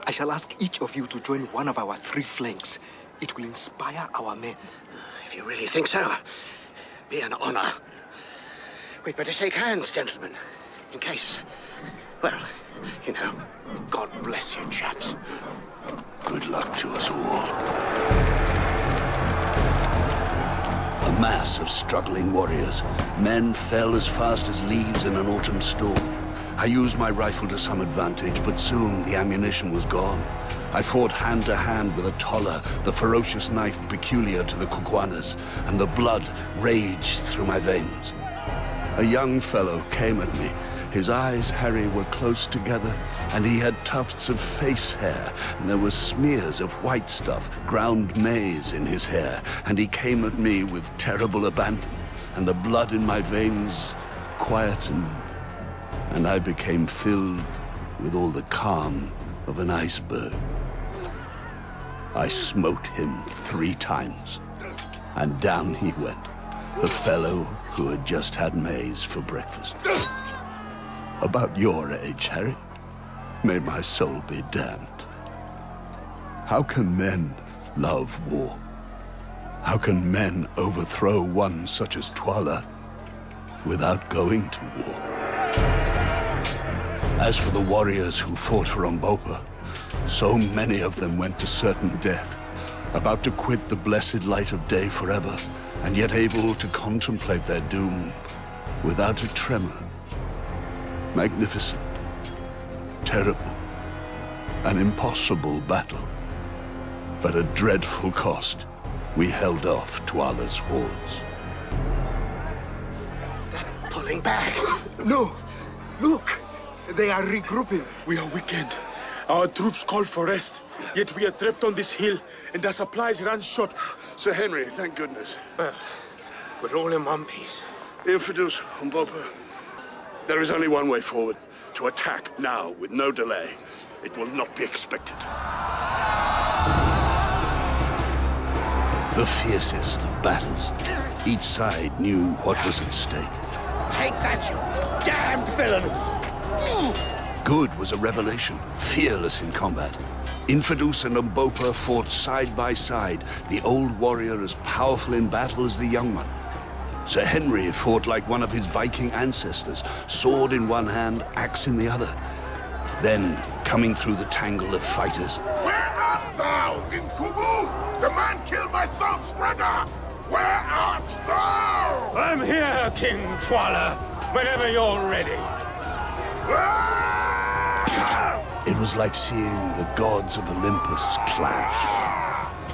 I shall ask each of you to join one of our 3 flanks. It will inspire our men. If you really think so, be an honor. We'd better shake hands, gentlemen. In case, well, you know. God bless you, chaps. Good luck to us all. A mass of struggling warriors. Men fell as fast as leaves in an autumn storm. I used my rifle to some advantage, but soon the ammunition was gone. I fought hand to hand with a toller, the ferocious knife peculiar to the Kukuanas, and the blood raged through my veins. A young fellow came at me. His eyes, Harry, were close together, and he had tufts of face hair, and there were smears of white stuff, ground maize in his hair, and he came at me with terrible abandon, and the blood in my veins quietened, and I became filled with all the calm of an iceberg. I smote him 3 times, and down he went, the fellow who had just had maize for breakfast. About your age, Harry. May my soul be damned. How can men love war? How can men overthrow one such as Twala without going to war? As for the warriors who fought for Umbopa, so many of them went to certain death, about to quit the blessed light of day forever, and yet able to contemplate their doom without a tremor. Magnificent, terrible, an impossible battle. But at dreadful cost, we held off Twala's hordes. They're pulling back. No! Look! They are regrouping. We are weakened. Our troops call for rest, yet we are trapped on this hill, and our supplies run short. Sir Henry, thank goodness. We're all in one piece. Infadoos, Umbopa. There is only one way forward. To attack now, with no delay. It will not be expected. The fiercest of battles. Each side knew what was at stake. Take that, you damned villain! Good was a revelation, fearless in combat. Infadoos and Umbopa fought side by side, the old warrior as powerful in battle as the young one. Sir Henry fought like one of his Viking ancestors, sword in one hand, axe in the other. Then, coming through the tangle of fighters... Where art thou, Infadoos? The man killed my son, Scragga! Where art thou? I'm here, King Twala, whenever you're ready. It was like seeing the gods of Olympus clash.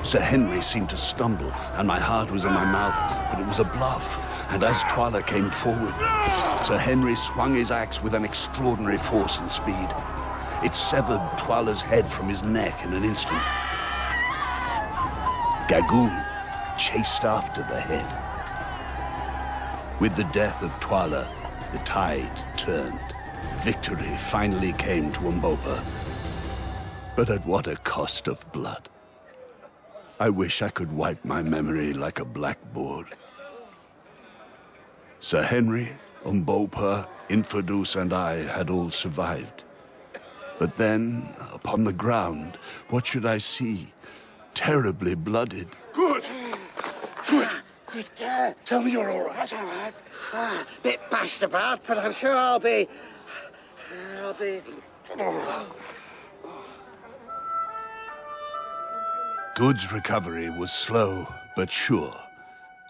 Sir Henry seemed to stumble, and my heart was in my mouth, but it was a bluff. And as Twala came forward, Sir Henry swung his axe with an extraordinary force and speed. It severed Twala's head from his neck in an instant. Gagool chased after the head. With the death of Twala, the tide turned. Victory finally came to Umbopa. But at what a cost of blood. I wish I could wipe my memory like a blackboard. Sir Henry, Umbopa, Infadoos, and I had all survived. But then, upon the ground, what should I see? Terribly blooded. Good. Tell me you're all right. That's all right. Bit bashed about, but I'm sure I'll be... Good's recovery was slow, but sure.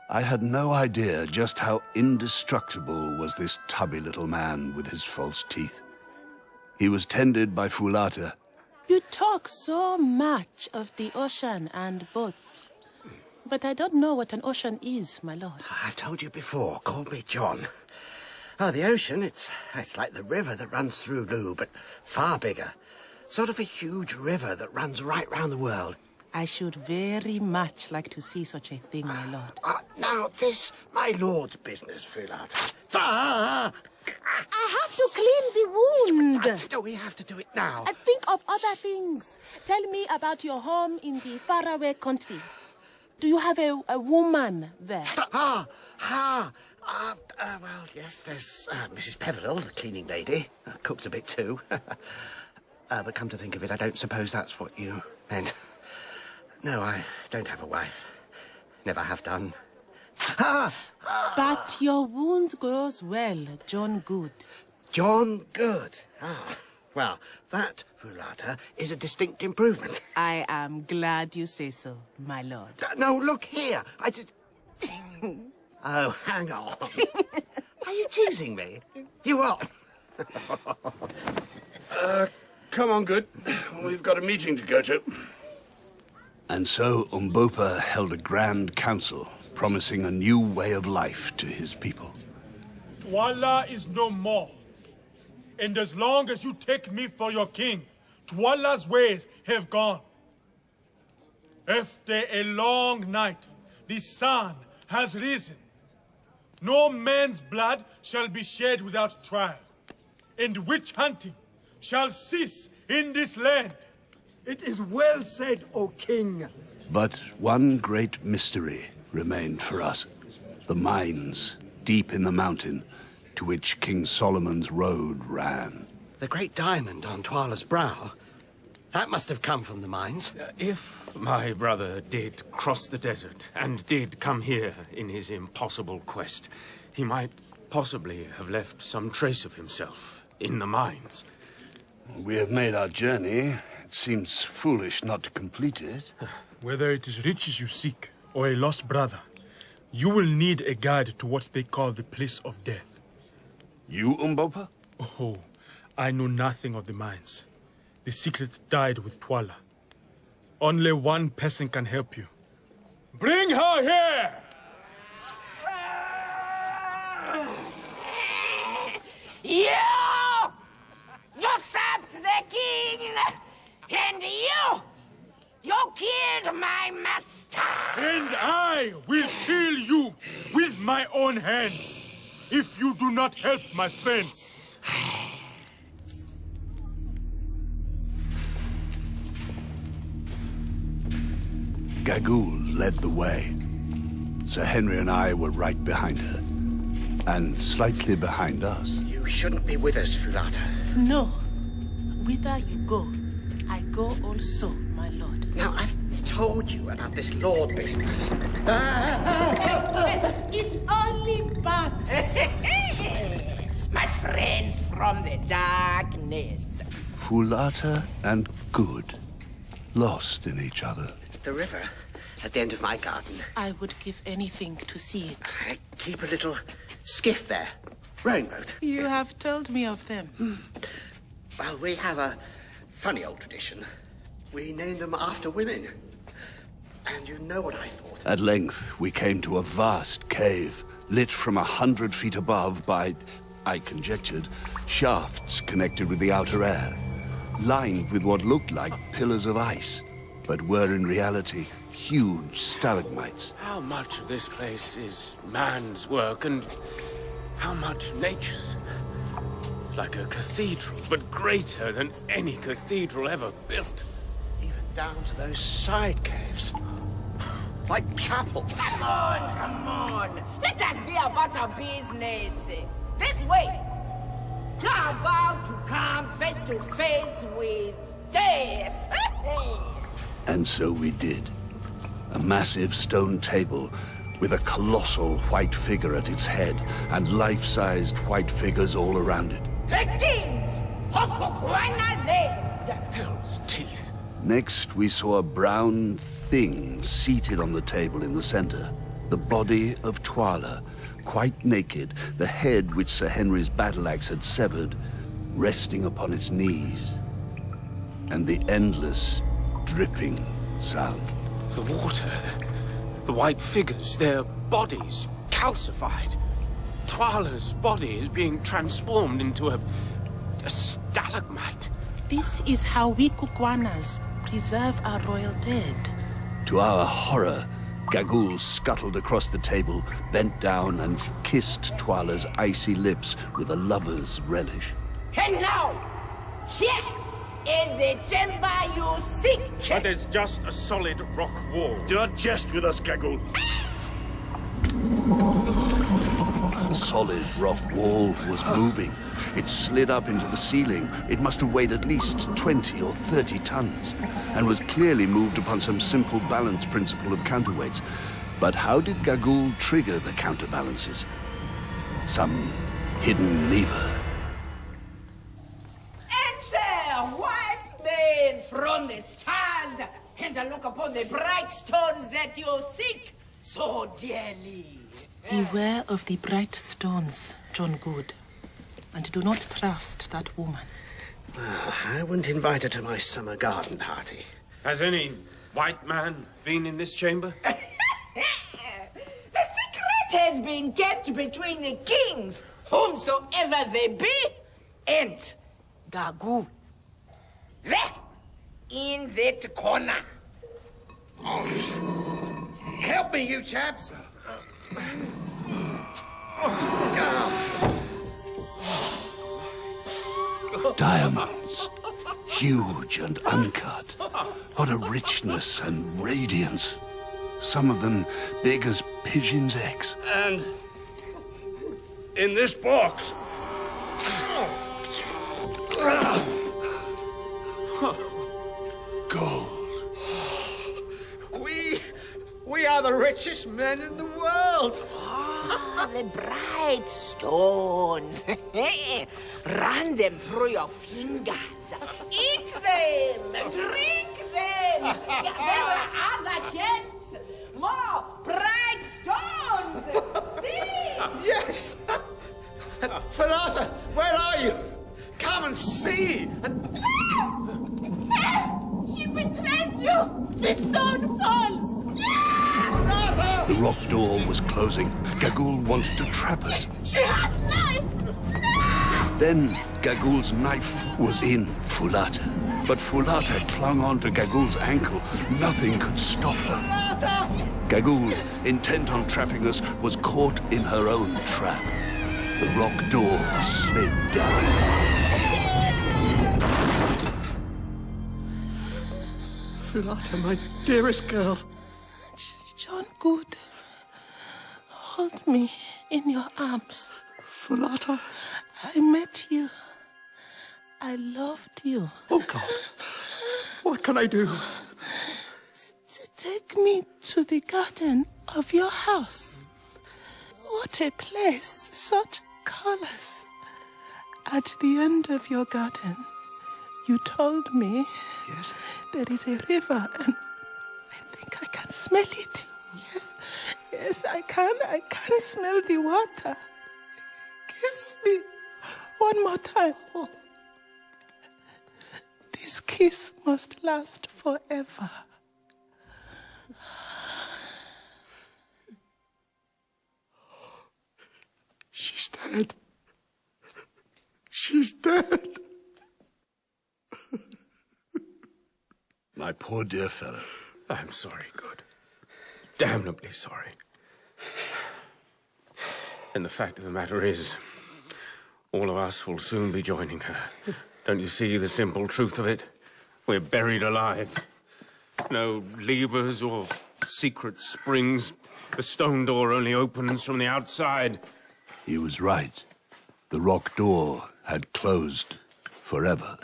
I had no idea just how indestructible was this tubby little man with his false teeth. He was tended by Fulata. You talk so much of the ocean and boats. But I don't know what an ocean is, my lord. I've told you before, call me John. Oh, the ocean, it's like the river that runs through Loo, but far bigger. Sort of a huge river that runs right round the world. I should very much like to see such a thing, my lord. Now, this, my lord's business, Fulata. I have to clean the wound. Do we have to do it now? Think of other things. Tell me about your home in the faraway country. Do you have a woman there? Well, yes, there's Mrs. Peveril, the cleaning lady. Cooks a bit too. But come to think of it, I don't suppose that's what you meant. No, I don't have a wife. Never have done. But your wound grows well, John Good. John Good? Well, that, Fulata, is a distinct improvement. I am glad you say so, my lord. No, look here. I did... Oh, hang on. Are you teasing me? You are. Come on, Good. We've got a meeting to go to. And so Umbopa held a grand council, promising a new way of life to his people. Twala is no more. And as long as you take me for your king, Twala's ways have gone. After a long night, the sun has risen. No man's blood shall be shed without trial, and witch hunting shall cease in this land. It is well said, O king. But one great mystery remained for us. The mines, deep in the mountain, to which King Solomon's road ran. The great diamond on Twala's brow? That must have come from the mines. If my brother did cross the desert and did come here in his impossible quest, he might possibly have left some trace of himself in the mines. We have made our journey. It seems foolish not to complete it. Whether it is riches you seek or a lost brother, you will need a guide to what they call the place of death. You, Umbopa? Oh, I know nothing of the mines. The secret died with Twala. Only one person can help you. Bring her here! You usurped the king! And you killed my master! And I will kill you with my own hands, if you do not help my friends. Gagool led the way. Sir Henry and I were right behind her, and slightly behind us. You shouldn't be with us, Fulata. No. Whither you go, I go also, my lord. Now, I've told you about this lord business? It's only bats. My friends from the darkness. Fulata and Good, lost in each other. The river at the end of my garden. I would give anything to see it. I keep a little skiff there. Rowing boat. You have told me of them. Well, we have a funny old tradition. We name them after women. And you know what I thought. At length, we came to a vast cave, lit from 100 feet above by, I conjectured, shafts connected with the outer air, lined with what looked like pillars of ice, but were in reality huge stalagmites. How much of this place is man's work and how much nature's? Like a cathedral, but greater than any cathedral ever built. Even down to those side caves. Like chapels. Come on. Let us be about our business. This way. You're about to come face to face with death. And so we did. A massive stone table with a colossal white figure at its head and life-sized white figures all around it. The kings of Kukuana land. Hell's teeth. Next, we saw a brown thing seated on the table in the center. The body of Twala, quite naked, the head which Sir Henry's battle-axe had severed, resting upon its knees. And the endless, dripping sound. The water, the white figures, their bodies calcified. Twala's body is being transformed into a stalagmite. This is how we Kukuanas preserve our royal dead. To our horror, Gagool scuttled across the table, bent down and kissed Twala's icy lips with a lover's relish. And now, here is the chamber you seek. But there's just a solid rock wall. Do not jest with us, Gagool. The solid rock wall was moving. It slid up into the ceiling. It must have weighed at least 20 or 30 tons, and was clearly moved upon some simple balance principle of counterweights. But how did Gagool trigger the counterbalances? Some hidden lever. Enter, white men from the stars, and look upon the bright stones that you seek so dearly. Beware of the bright stones, John Good. And do not trust that woman. Well, I wouldn't invite her to my summer garden party. Has any white man been in this chamber? The secret has been kept between the kings, whomsoever they be, and Gagool. There, in that corner. Help me, you chaps! Diamonds, huge and uncut. What a richness and radiance. Some of them big as pigeons' eggs. And in this box. Gold. We are the richest men in the world. The bright stones. Run them through your fingers. Eat them. Drink them. There were other chests. More bright stones. See? Yes. Ferrara, where are you? Come and see. She betrays you! The stone falls! The rock door was closing. Gagool wanted to trap us. She has knife! Then Gagool's knife was in Fulata. But Fulata clung on to Gagool's ankle. Nothing could stop her. Gagool, intent on trapping us, was caught in her own trap. The rock door slid down. Fulata, my dearest girl. John Good, hold me in your arms. Fulata. I met you. I loved you. Oh, God. What can I do? Take me to the garden of your house. What a place, such colors. At the end of your garden, you told me yes, there is a river, and I think I can smell it. Yes, I can smell the water. Kiss me one more time. This kiss must last forever. She's dead. She's dead. My poor dear fellow. I'm sorry, good. Damnably sorry. And the fact of the matter is, all of us will soon be joining her. Don't you see the simple truth of it? We're buried alive. No levers or secret springs. The stone door only opens from the outside. He was right. The rock door had closed forever,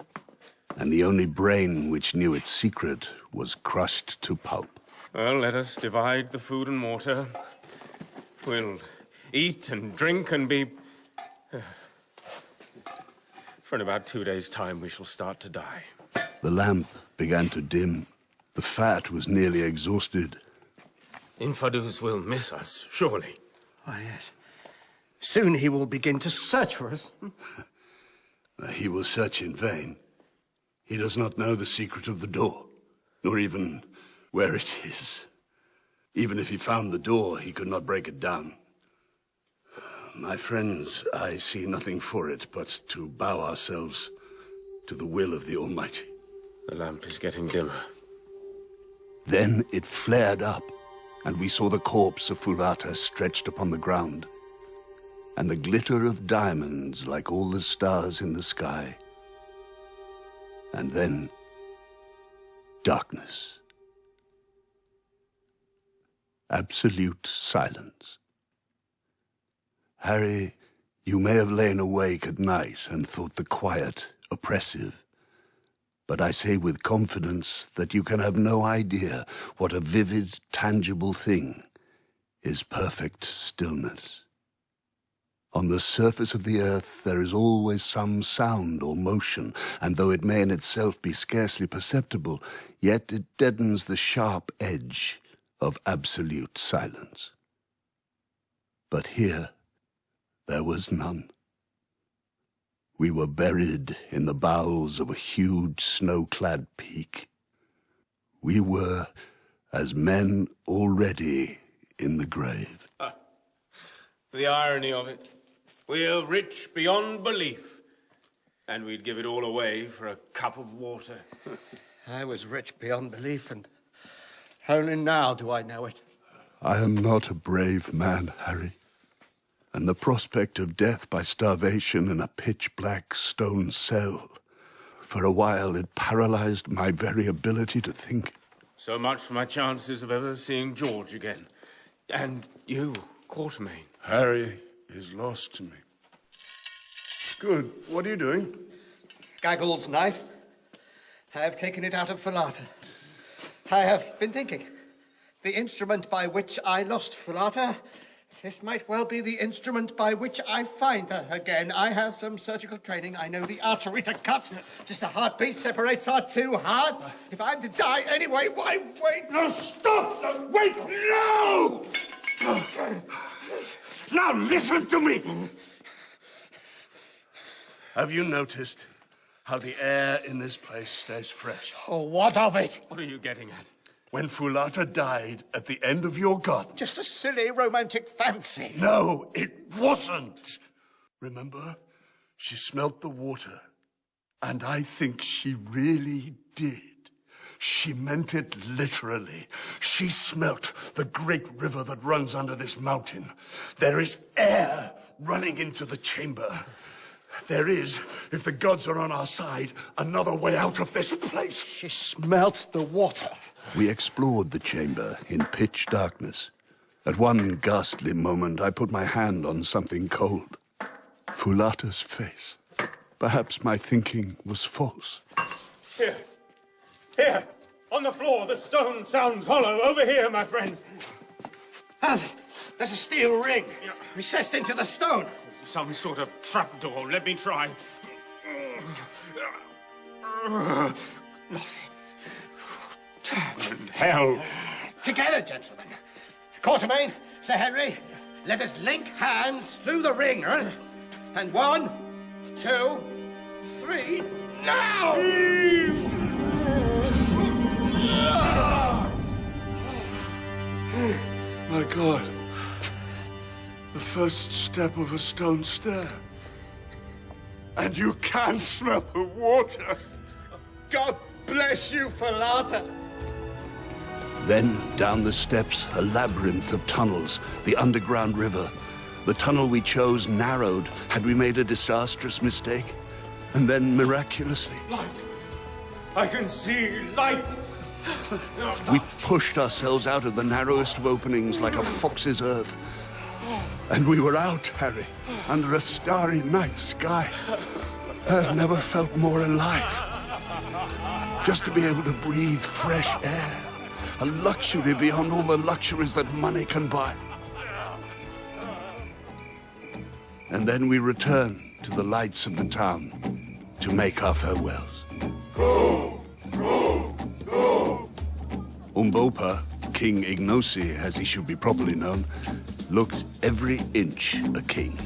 and the only brain which knew its secret was crushed to pulp. Well, let us divide the food and water. We'll eat and drink and be... For in about 2 days' time, we shall start to die. The lamp began to dim. The fat was nearly exhausted. Infadoos will miss us, surely. Oh, yes. Soon he will begin to search for us. He will search in vain. He does not know the secret of the door, nor even where it is. Even if he found the door, he could not break it down. My friends, I see nothing for it but to bow ourselves to the will of the Almighty. The lamp is getting dimmer. Then it flared up, and we saw the corpse of Ferrara stretched upon the ground, and the glitter of diamonds like all the stars in the sky. And then, darkness. Absolute silence. Harry, you may have lain awake at night and thought the quiet oppressive, but I say with confidence that you can have no idea what a vivid, tangible thing is perfect stillness. On the surface of the earth there is always some sound or motion, and though it may in itself be scarcely perceptible, yet it deadens the sharp edge of absolute silence. But here there was none. We were buried in the bowels of a huge snow-clad peak. We were as men already in the grave. The irony of it. We're rich beyond belief, and we'd give it all away for a cup of water. I was rich beyond belief, and only now do I know it. I am not a brave man, Harry, and the prospect of death by starvation in a pitch-black stone cell, for a while it paralyzed my very ability to think. So much for my chances of ever seeing George again. And you, Quatermaine. Harry is lost to me. Good. What are you doing? Gagool's knife. I have taken it out of Ferrara. I have been thinking. The instrument by which I lost Ferrara, this might well be the instrument by which I find her again. I have some surgical training. I know the artery to cut. Just a heartbeat separates our two hearts. If I'm to die anyway, why wait? No, stop! Wait! No! Now listen to me! Have you noticed how the air in this place stays fresh? Oh, what of it? What are you getting at? When Ferrara died at the end of your garden. Just a silly romantic fancy. No, it wasn't. Remember, she smelt the water, and I think she really did. She meant it literally. She smelt the great river that runs under this mountain. There is air running into the chamber. There is, if the gods are on our side, another way out of this place. She smelt the water. We explored the chamber in pitch darkness. At one ghastly moment, I put my hand on something cold. Ferrara's face. Perhaps my thinking was false. Here, on on the floor. The stone sounds hollow. Over here, my friends. There's a steel ring recessed into the stone. Some sort of trapdoor. Let me try. Nothing. Damn hell. Together, gentlemen. Quatermaine, Sir Henry, let us link hands through the ring, huh? And 1, 2, 3, now! My God. The first step of a stone stair. And you can smell the water. God bless you, Ferrara. Then, down the steps, a labyrinth of tunnels, the underground river. The tunnel we chose narrowed. Had we made a disastrous mistake? And then, miraculously... Light! I can see light! We pushed ourselves out of the narrowest of openings like a fox's earth. And we were out, Harry, under a starry night sky. I've never felt more alive. Just to be able to breathe fresh air. A luxury beyond all the luxuries that money can buy. And then we return to the lights of the town to make our farewells. Go! Go! Go! Umbopa, King Ignosi, as he should be properly known, looked every inch a king.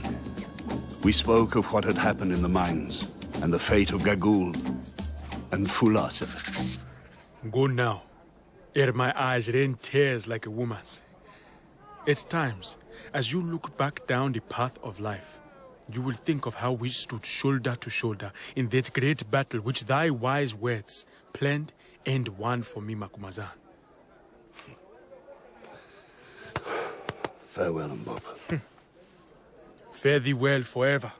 We spoke of what had happened in the mines, and the fate of Gagool and Fulata. Go now, ere my eyes rain tears like a woman's. At times, as you look back down the path of life, you will think of how we stood shoulder to shoulder in that great battle which thy wise words planned and won for me, Macumazahn. Farewell, Umbopa. Fare thee well forever,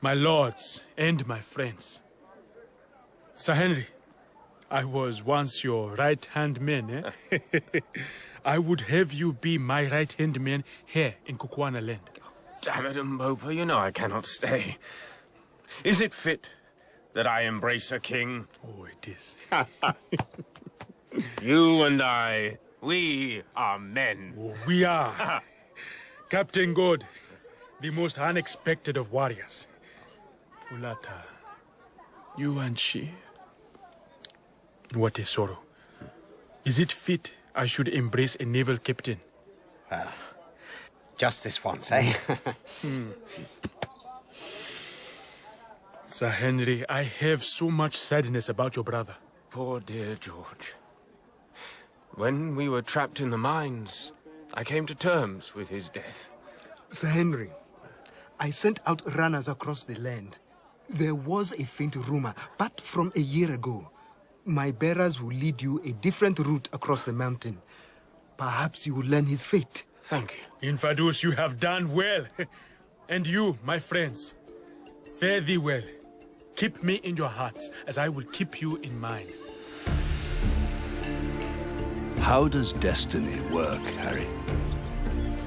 my lords and my friends. Sir Henry, I was once your right-hand man, eh? I would have you be my right-hand man here in Kukuana land. Damn it, Umbopa, you know I cannot stay. Is it fit that I embrace a king? Oh, it is. You and I, we are men. Oh, we are. Captain God, the most unexpected of warriors. Fulata, you and she. What a sorrow. Is it fit I should embrace a naval captain? Just this once, eh? Sir Henry, I have so much sadness about your brother. Poor dear George. When we were trapped in the mines, I came to terms with his death. Sir Henry, I sent out runners across the land. There was a faint rumor, but from a year ago, my bearers will lead you a different route across the mountain. Perhaps you will learn his fate. Thank you. Infadoos, you have done well. And you, my friends, fare thee well. Keep me in your hearts, as I will keep you in mine. How does destiny work, Harry?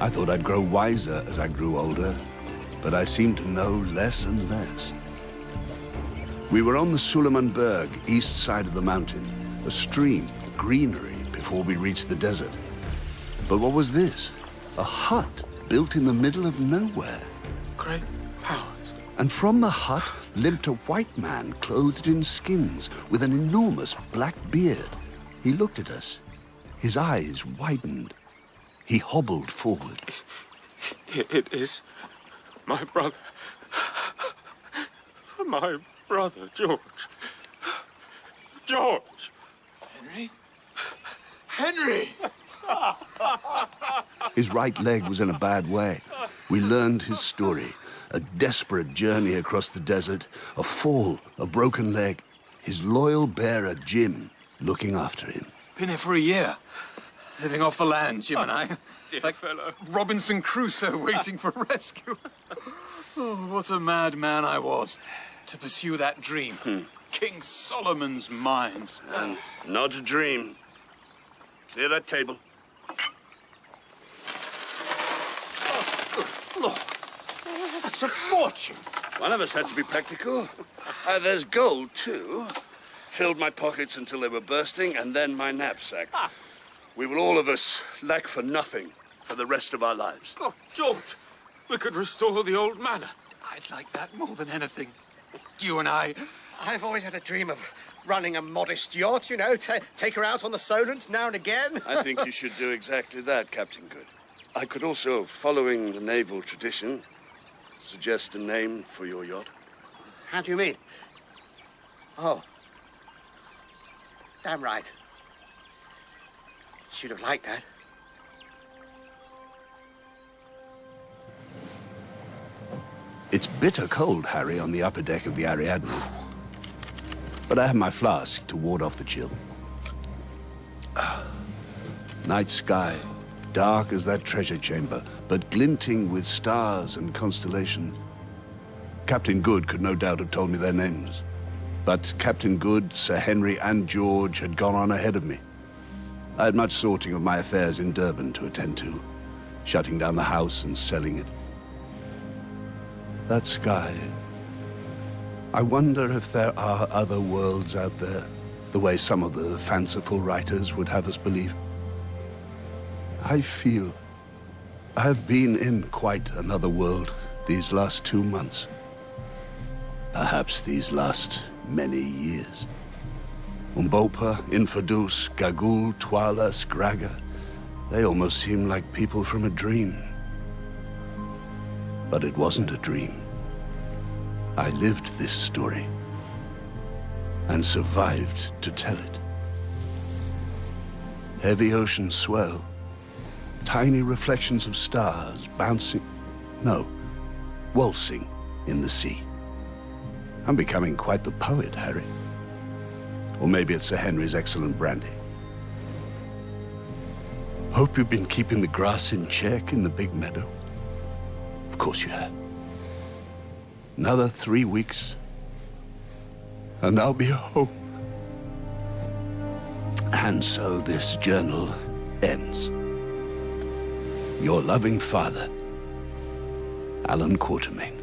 I thought I'd grow wiser as I grew older, but I seem to know less and less. We were on the Suleimanberg, east side of the mountain, a stream, greenery, before we reached the desert. But what was this? A hut built in the middle of nowhere. Great powers. And from the hut limped a white man clothed in skins with an enormous black beard. He looked at us. His eyes widened. He hobbled forward. It is my brother. My brother, George. George! Henry? Henry! His right leg was in a bad way. We learned his story. A desperate journey across the desert, a fall, a broken leg. His loyal bearer, Jim, looking after him. Been here for a year. Living off the land, Jim and I. Like fellow. Robinson Crusoe waiting for rescue. Oh, what a mad man I was to pursue that dream. King Solomon's mines. Not a dream. Clear that table. Look, that's a fortune. One of us had to be practical. There's gold, too. filled my pockets until they were bursting, and then my knapsack. We will all of us lack for nothing for the rest of our lives. Oh, George, we could restore the old manor. I'd like that more than anything. You and I. I've always had a dream of running a modest yacht, you know, take her out on the Solent now and again. I think you should do exactly that, Captain Good. I could also, following the naval tradition, suggest a name for your yacht. How do you mean? Oh. Damn right. Should have liked that. It's bitter cold, Harry, on the upper deck of the Ariadne. But I have my flask to ward off the chill. Night sky, dark as that treasure chamber, but glinting with stars and constellations. Captain Good could no doubt have told me their names. But Captain Good, Sir Henry, and George had gone on ahead of me. I had much sorting of my affairs in Durban to attend to, shutting down the house and selling it. That sky. I wonder if there are other worlds out there, the way some of the fanciful writers would have us believe. I feel I have been in quite another world these last 2 months. Perhaps these last many years. Umbopa, Infadoos, Gagool, Twala, Scragga, they almost seem like people from a dream. But it wasn't a dream. I lived this story and survived to tell it. Heavy ocean swell, tiny reflections of stars waltzing in the sea. I'm becoming quite the poet, Harry. Or maybe it's Sir Henry's excellent brandy. Hope you've been keeping the grass in check in the big meadow. Of course you have. Another 3 weeks, and I'll be home. And so this journal ends. Your loving father, Allan Quatermaine.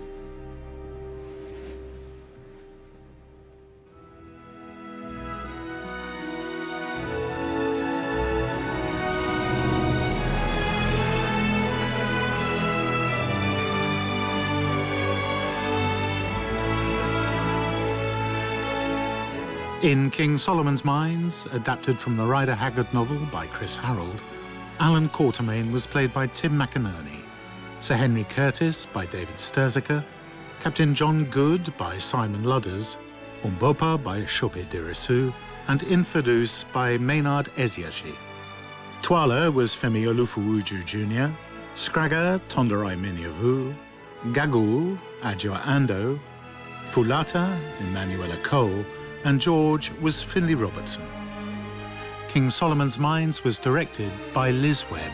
In King Solomon's Mines, adapted from the Rider Haggard novel by Chris Harrald, Allan Quatermaine was played by Tim McInnerny, Sir Henry Curtis by David Sturzaker, Captain John Good by Simon Ludders, Umbopa by Sope Dirisu, and Infadoos by Maynard Eziashi. Twala was Femi Olufuwuju Jr., Scragga Tonderai Munyevu, Gagool Adjoa Ando, Fulata Emanuela Cole, and George was Finlay Robertson. King Solomon's Mines was directed by Liz Webb.